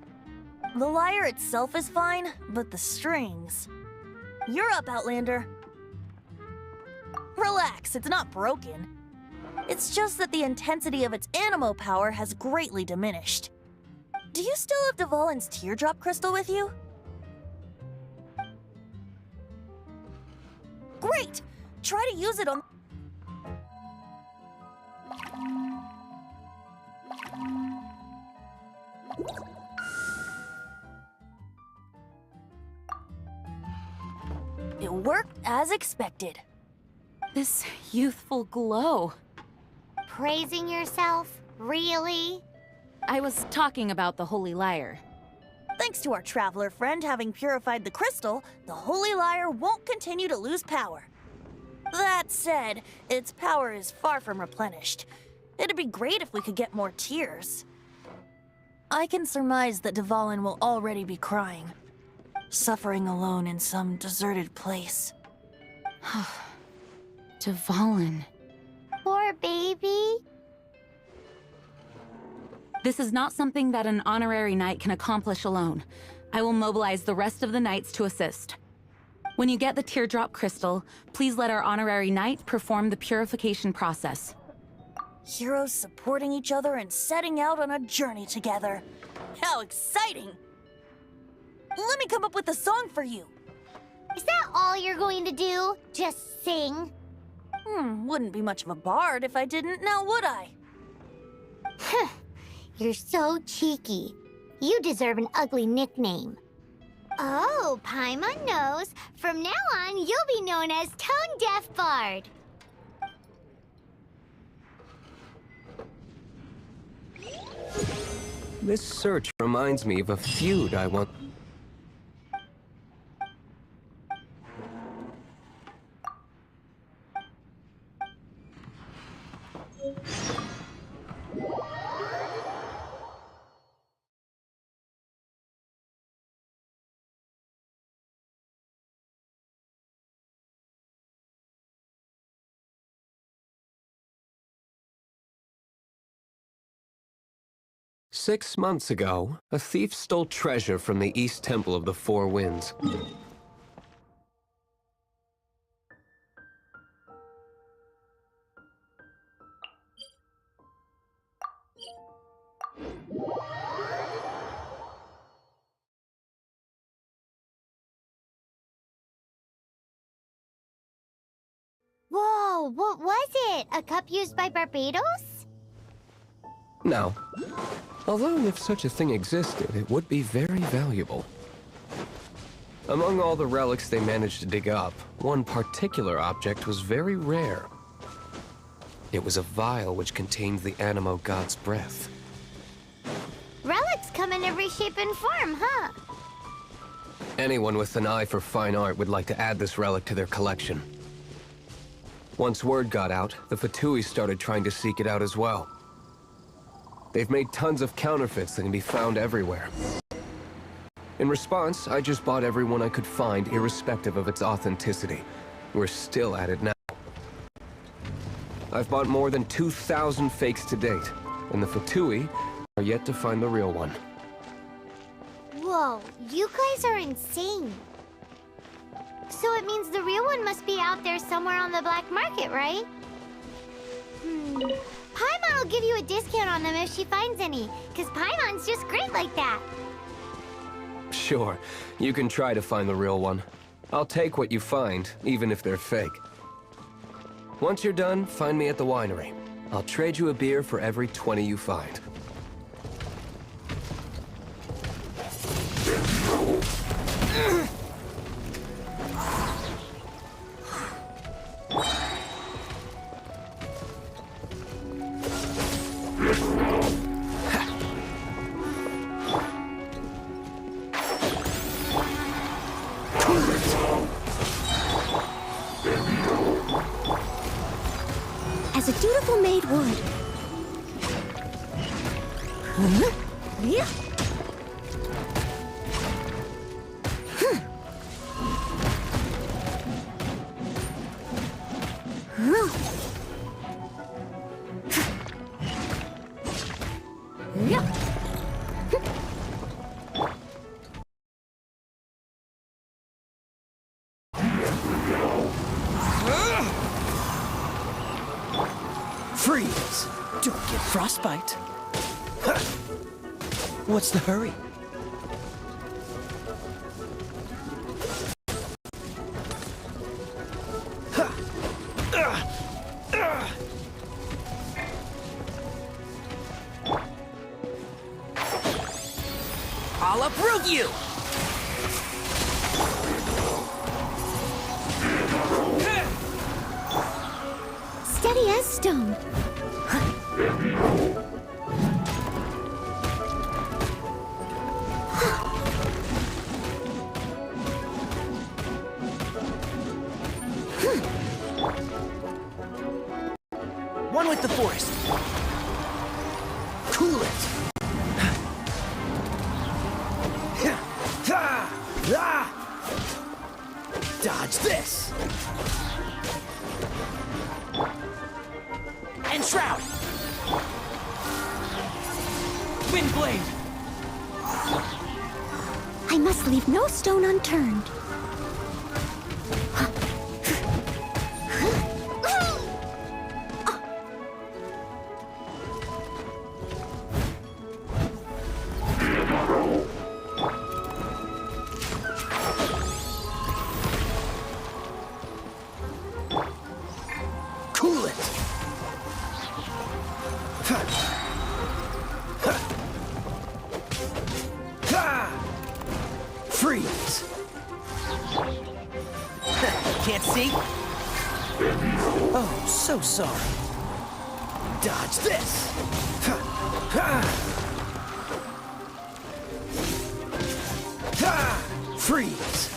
The lyre itself is fine, but the strings... You're up, Outlander. Relax, it's not broken. It's just that the intensity of its animo power has greatly diminished. Do you still have Dvalin's teardrop crystal with you? Great! Try to use it on... It worked as expected. This youthful glow. Praising yourself? Really? I was talking about the Holy Lyre. Thanks to our traveler friend having purified the crystal, the Holy Lyre won't continue to lose power. That said, its power is far from replenished. It'd be great if we could get more tears. I can surmise that Dvalin will already be crying, suffering alone in some deserted place. Dvalin. Poor baby. This is not something that an honorary knight can accomplish alone. I will mobilize the rest of the knights to assist. When you get the teardrop crystal, please let our honorary knight perform the purification process. Heroes supporting each other and setting out on a journey together. How exciting! Let me come up with a song for you. Is that all you're going to do? Just sing? Wouldn't be much of a bard if I didn't, now would I? You're so cheeky. You deserve an ugly nickname. Oh, Paimon knows. From now on, you'll be known as Tone Deaf Bard. This search reminds me of a feud I want... "6 months ago, a thief stole treasure from the East Temple of the Four Winds. Whoa, what was it? A cup used by Barbados? No. Although if such a thing existed, it would be very valuable. Among all the relics they managed to dig up, one particular object was very rare. It was a vial which contained the Animo god's breath. Relics come in every shape and form, huh? Anyone with an eye for fine art would like to add this relic to their collection. Once word got out, the Fatui started trying to seek it out as well. They've made tons of counterfeits that can be found everywhere. In response, I just bought everyone I could find, irrespective of its authenticity. We're still at it now. I've bought more than 2,000 fakes to date, and the Fatui are yet to find the real one. Whoa, you guys are insane. So it means the real one must be out there somewhere on the black market, right? Paimon will give you a discount on them if she finds any, because Paimon's just great like that. Sure, you can try to find the real one. I'll take what you find, even if they're fake. Once you're done, find me at the winery. I'll trade you a beer for every 20 you find. As a dutiful maid would. Yeah. Relax. Don't get frostbite. Huh. What's the hurry? I'll uproot you! Steady as stone. One with the forest. Cool it. Dodge this. And shroud. Windblade. I must leave no stone unturned. Cool it. Freeze. Can't see? Oh, so sorry. Dodge this. Freeze.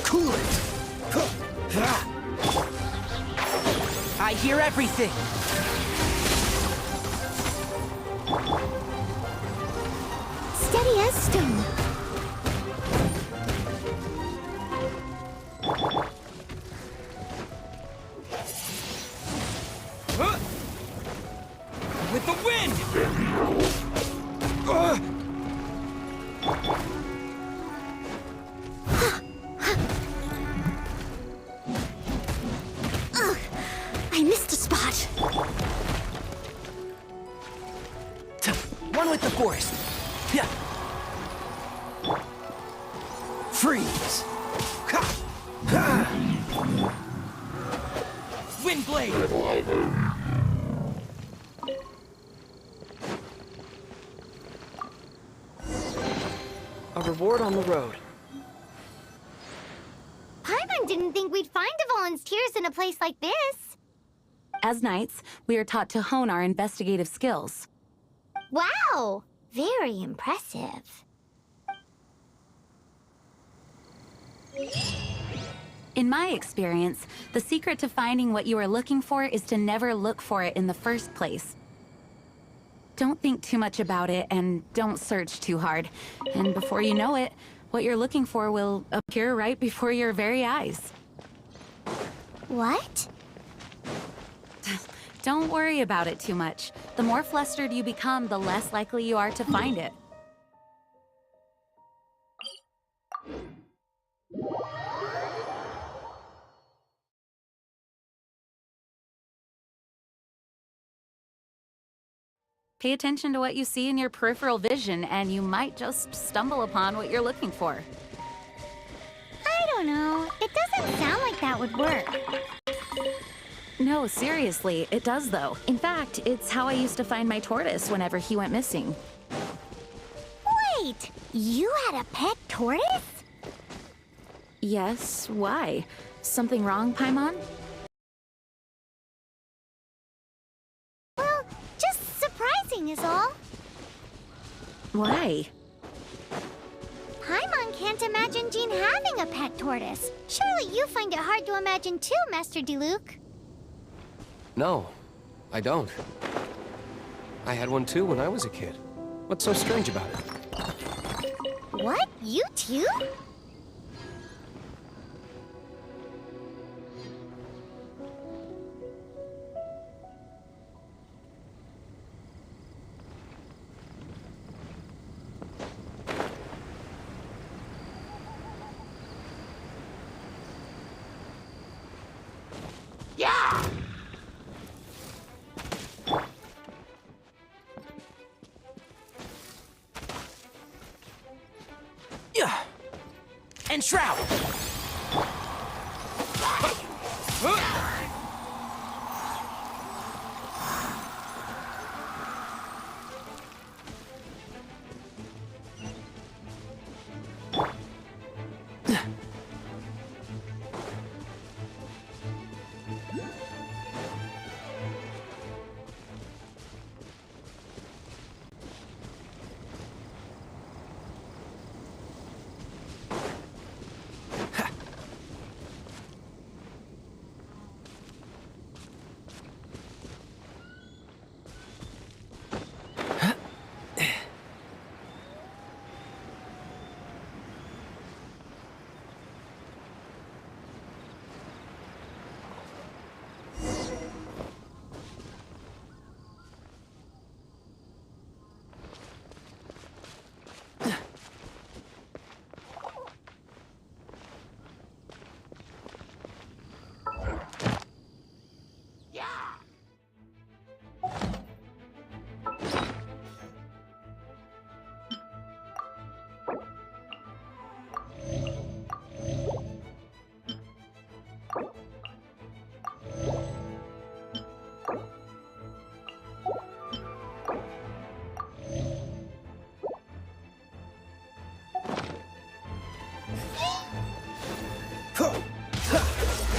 Cool it. I hear everything. Steady as stone. With the wind! I missed a spot. One with the forest. Yeah. Freeze. Windblade. A reward on the road. Paimon didn't think we'd find the volunteers in a place like this. As knights, we are taught to hone our investigative skills. Wow! Very impressive. In my experience, the secret to finding what you are looking for is to never look for it in the first place. Don't think too much about it and don't search too hard. And before you know it, what you're looking for will appear right before your very eyes. What? Don't worry about it too much. The more flustered you become, the less likely you are to find it. Pay attention to what you see in your peripheral vision, and you might just stumble upon what you're looking for. I don't know. It doesn't sound like that would work. No, seriously, it does though. In fact, it's how I used to find my tortoise whenever he went missing. Wait! You had a pet tortoise? Yes, why? Something wrong, Paimon? Well, just surprising is all. Why? Paimon can't imagine Jean having a pet tortoise. Surely you find it hard to imagine too, Master Diluc. No, I don't. I had one too when I was a kid. What's so strange about it? What? You too? shroud!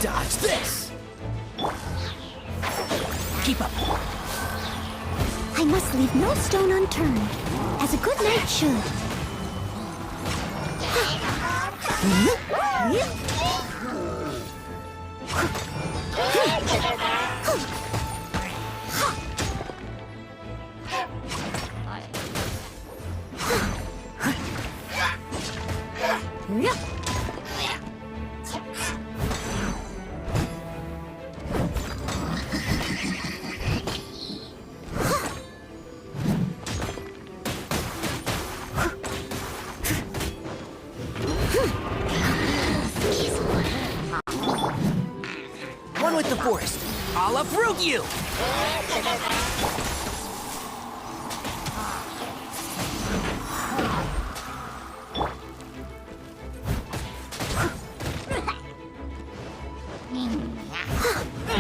Dodge this! Keep up. I must leave no stone unturned, as a good knight should. One with the forest. I'll uproot you!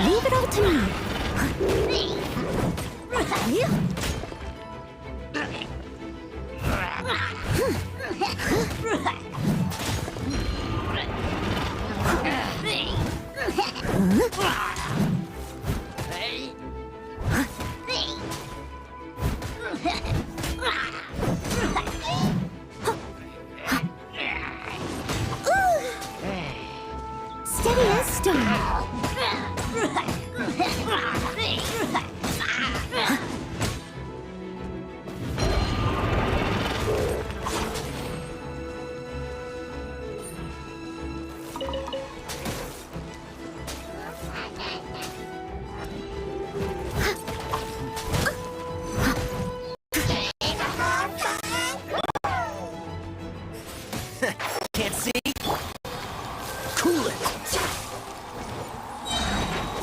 Leave it all to me. Steady as stone. Can't see? Cool it!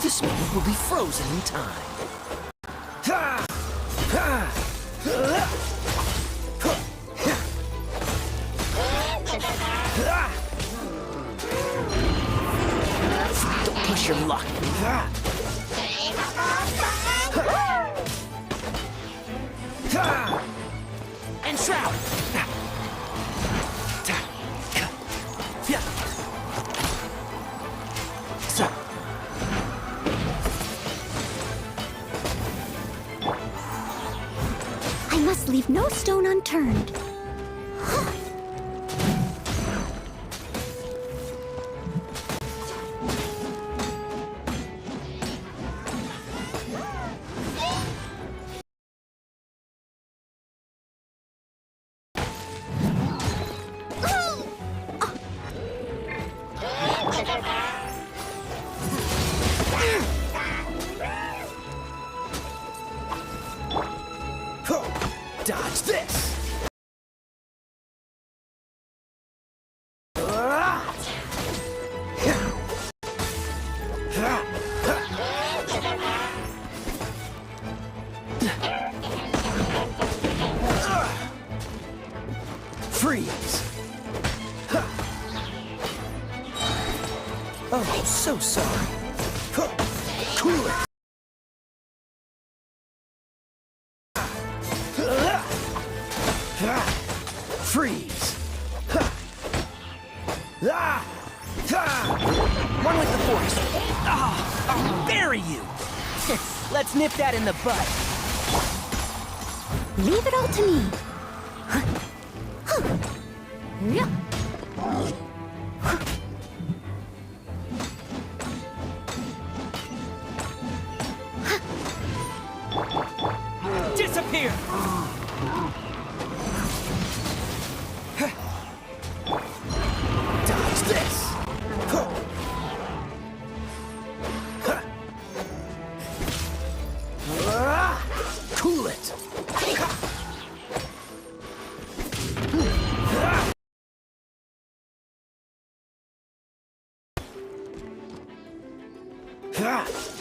This moment will be frozen in time. Don't push your luck. And shroud! I must leave no stone unturned. Dodge this! Oh, so sorry. Cool it. Freeze. One with the force. I'll bury you. Let's nip that in the bud. Leave it all to me. Disappear. Dodge this. Cool it.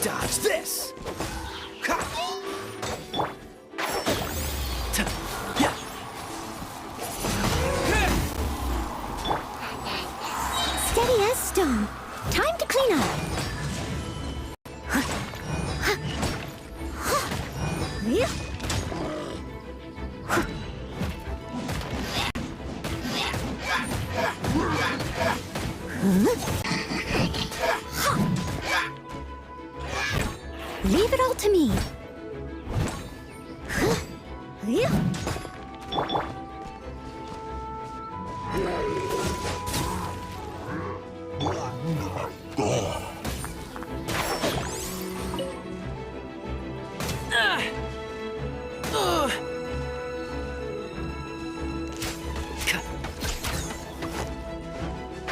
Dodge this. Steady as stone. Time to clean up. Leave it all to me.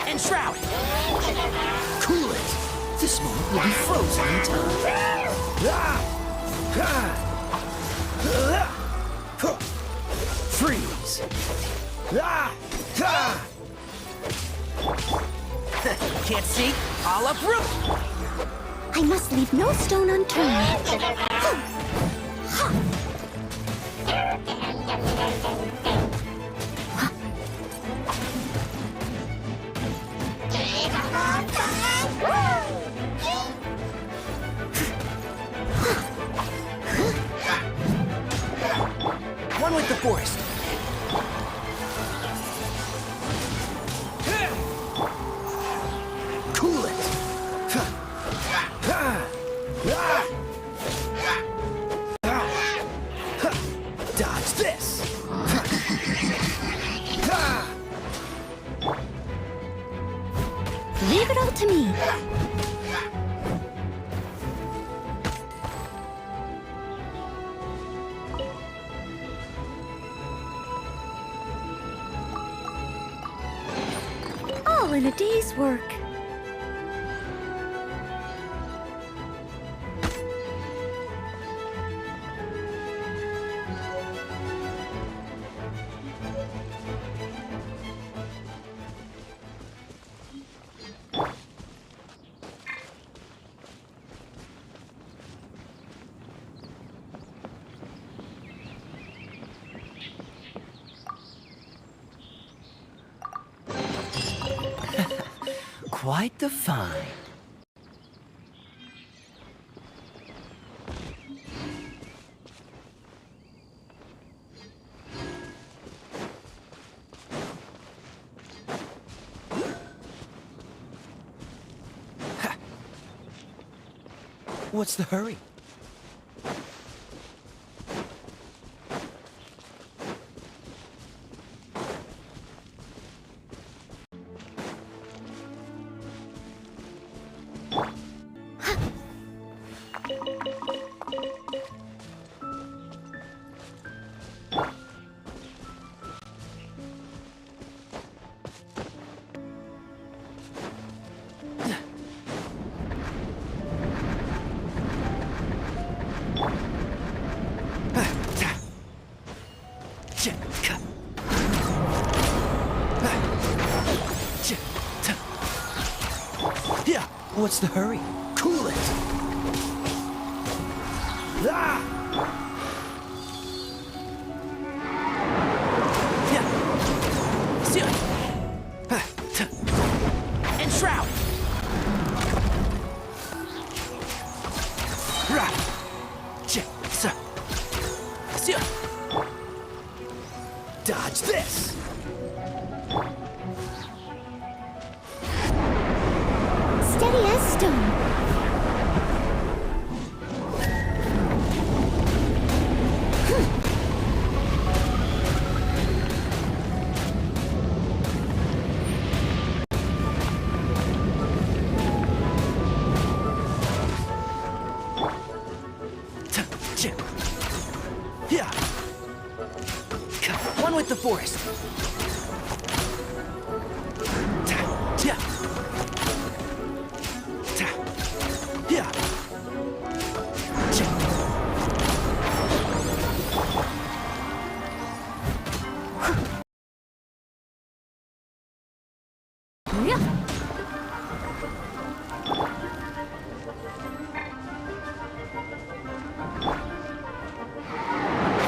Enshroud! Cool it! This moment will be frozen in time. Freeze! Can't see? I'll uproot! I must leave no stone unturned. One with the forest. Cool it. Dodge this. Leave it all to me. All in a day's work. Quite the find. What's the hurry? Yeah, what's the hurry? Cool it! Ah! Yeah. See ya. Enshroud! stone. Yeah. One with the forest. Yeah. Yeah.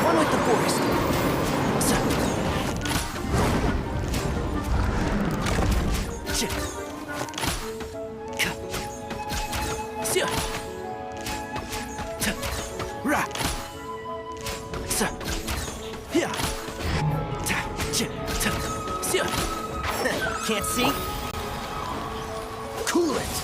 One with the forest. Can't see? Cool it!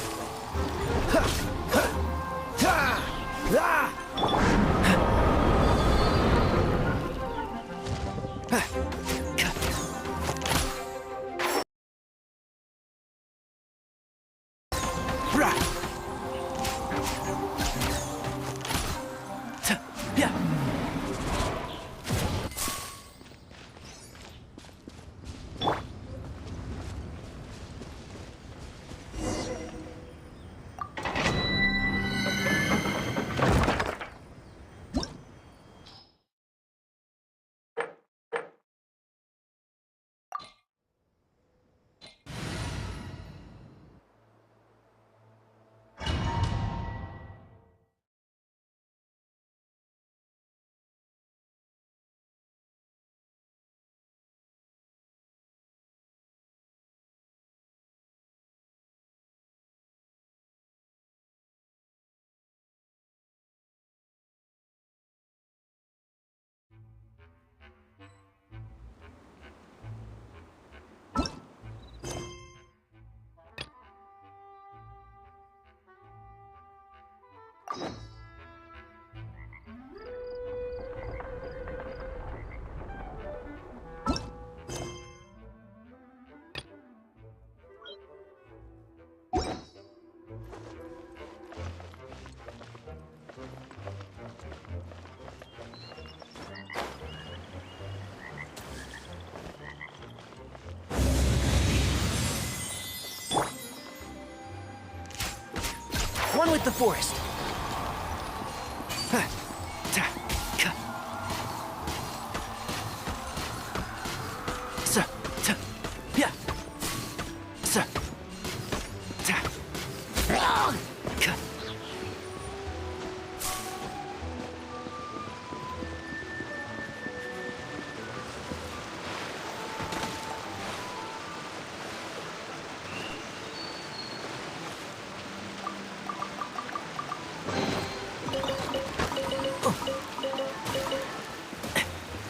One with the forest.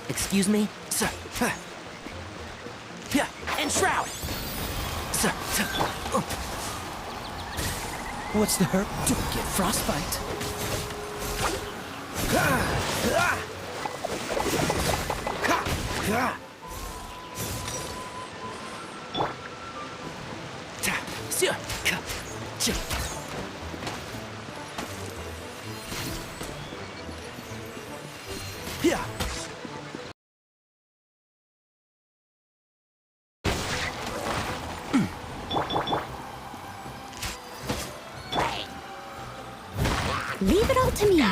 Excuse me? Sir. Yeah, and shroud! Sir. What's the hurt? Don't get frostbite. Yeah. Leave it all to me.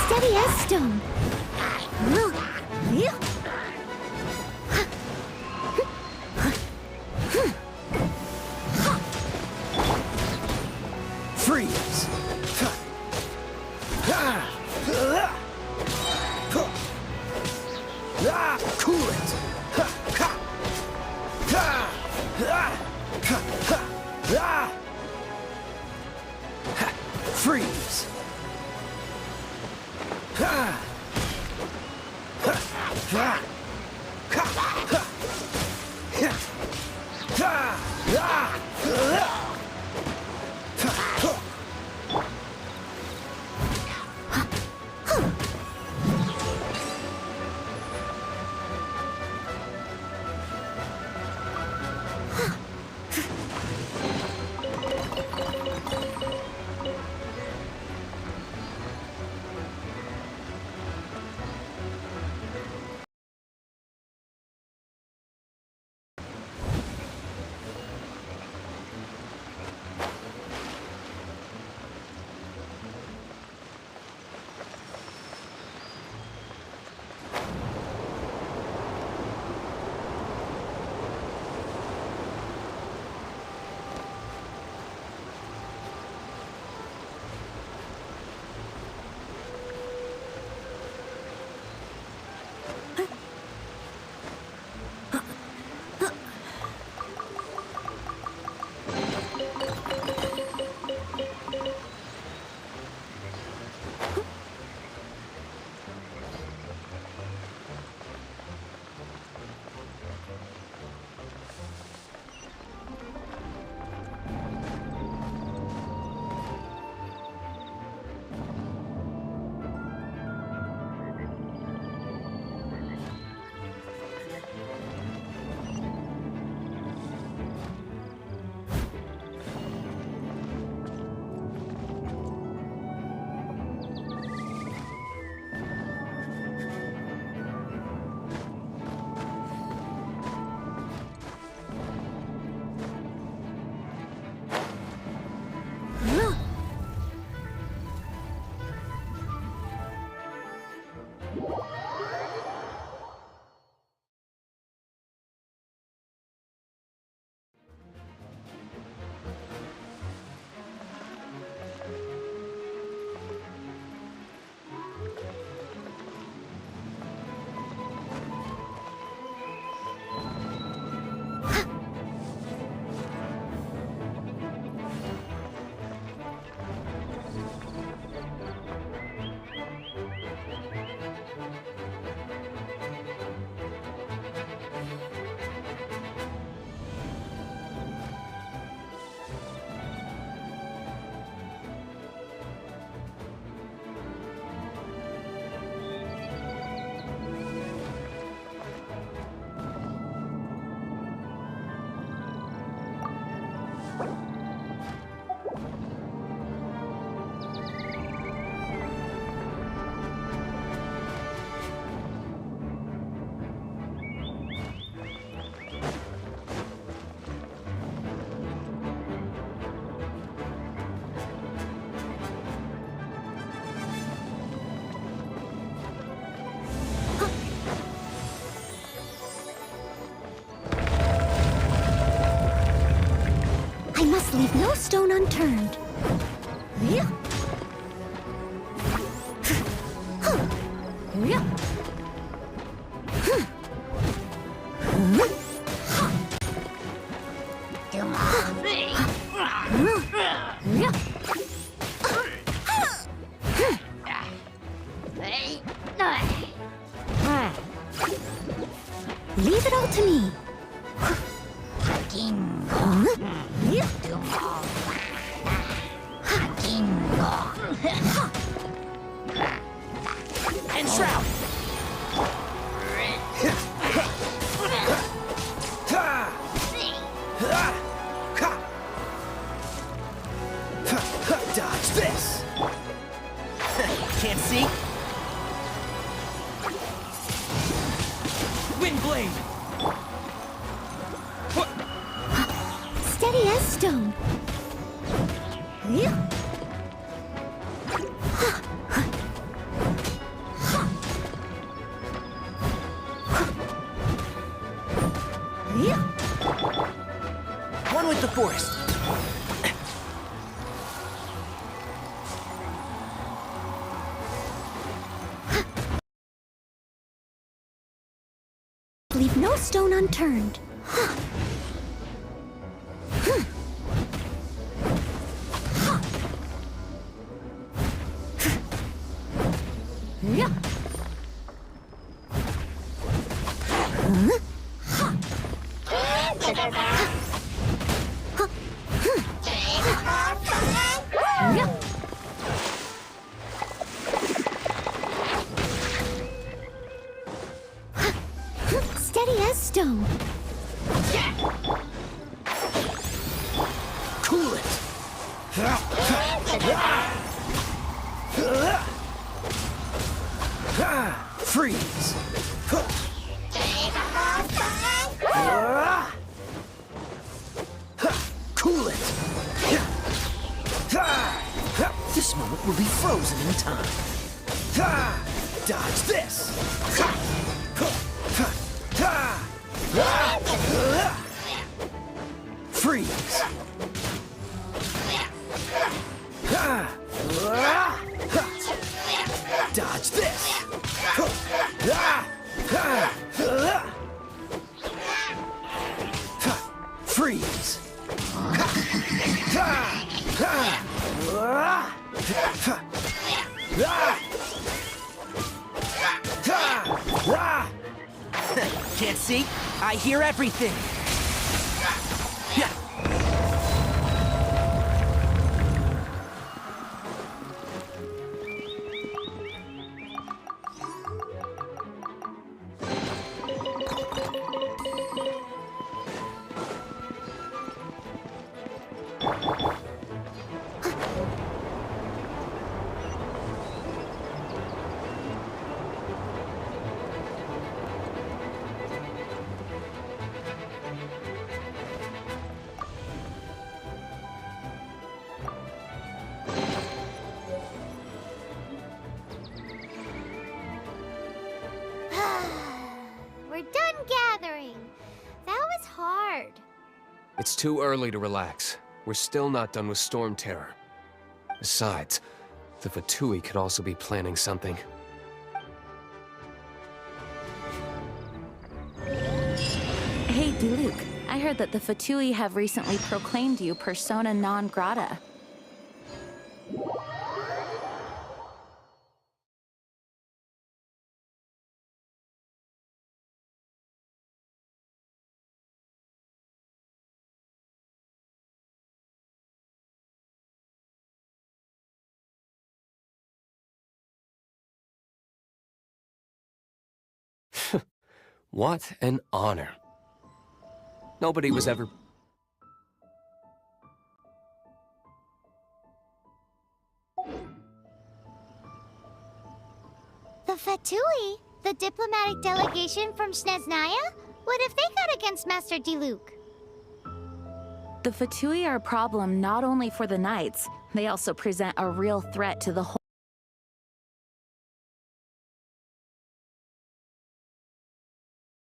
Steady as stone. Freeze! Cool it! Freeze! must leave no stone unturned. Leave it all to me. And shroud. Dodge this. Can't see. Wind blade. Steady Steady as stone. One with the forest. Leave no stone unturned. Steady as stone. Cool it. Freeze. Cool it. This moment will be frozen in time. Dodge this. Freeze. Dodge this. Freeze. Can't see? I hear everything. We're done gathering. That was hard. It's too early to relax. We're still not done with Storm Terror. Besides, the Fatui could also be planning something. Hey, Diluc, I heard that the Fatui have recently proclaimed you persona non grata. What an honor. Nobody was ever... The Fatui? The diplomatic delegation from Snezhnaya? What if they got against Master Diluc? The Fatui are a problem not only for the Knights, they also present a real threat to the whole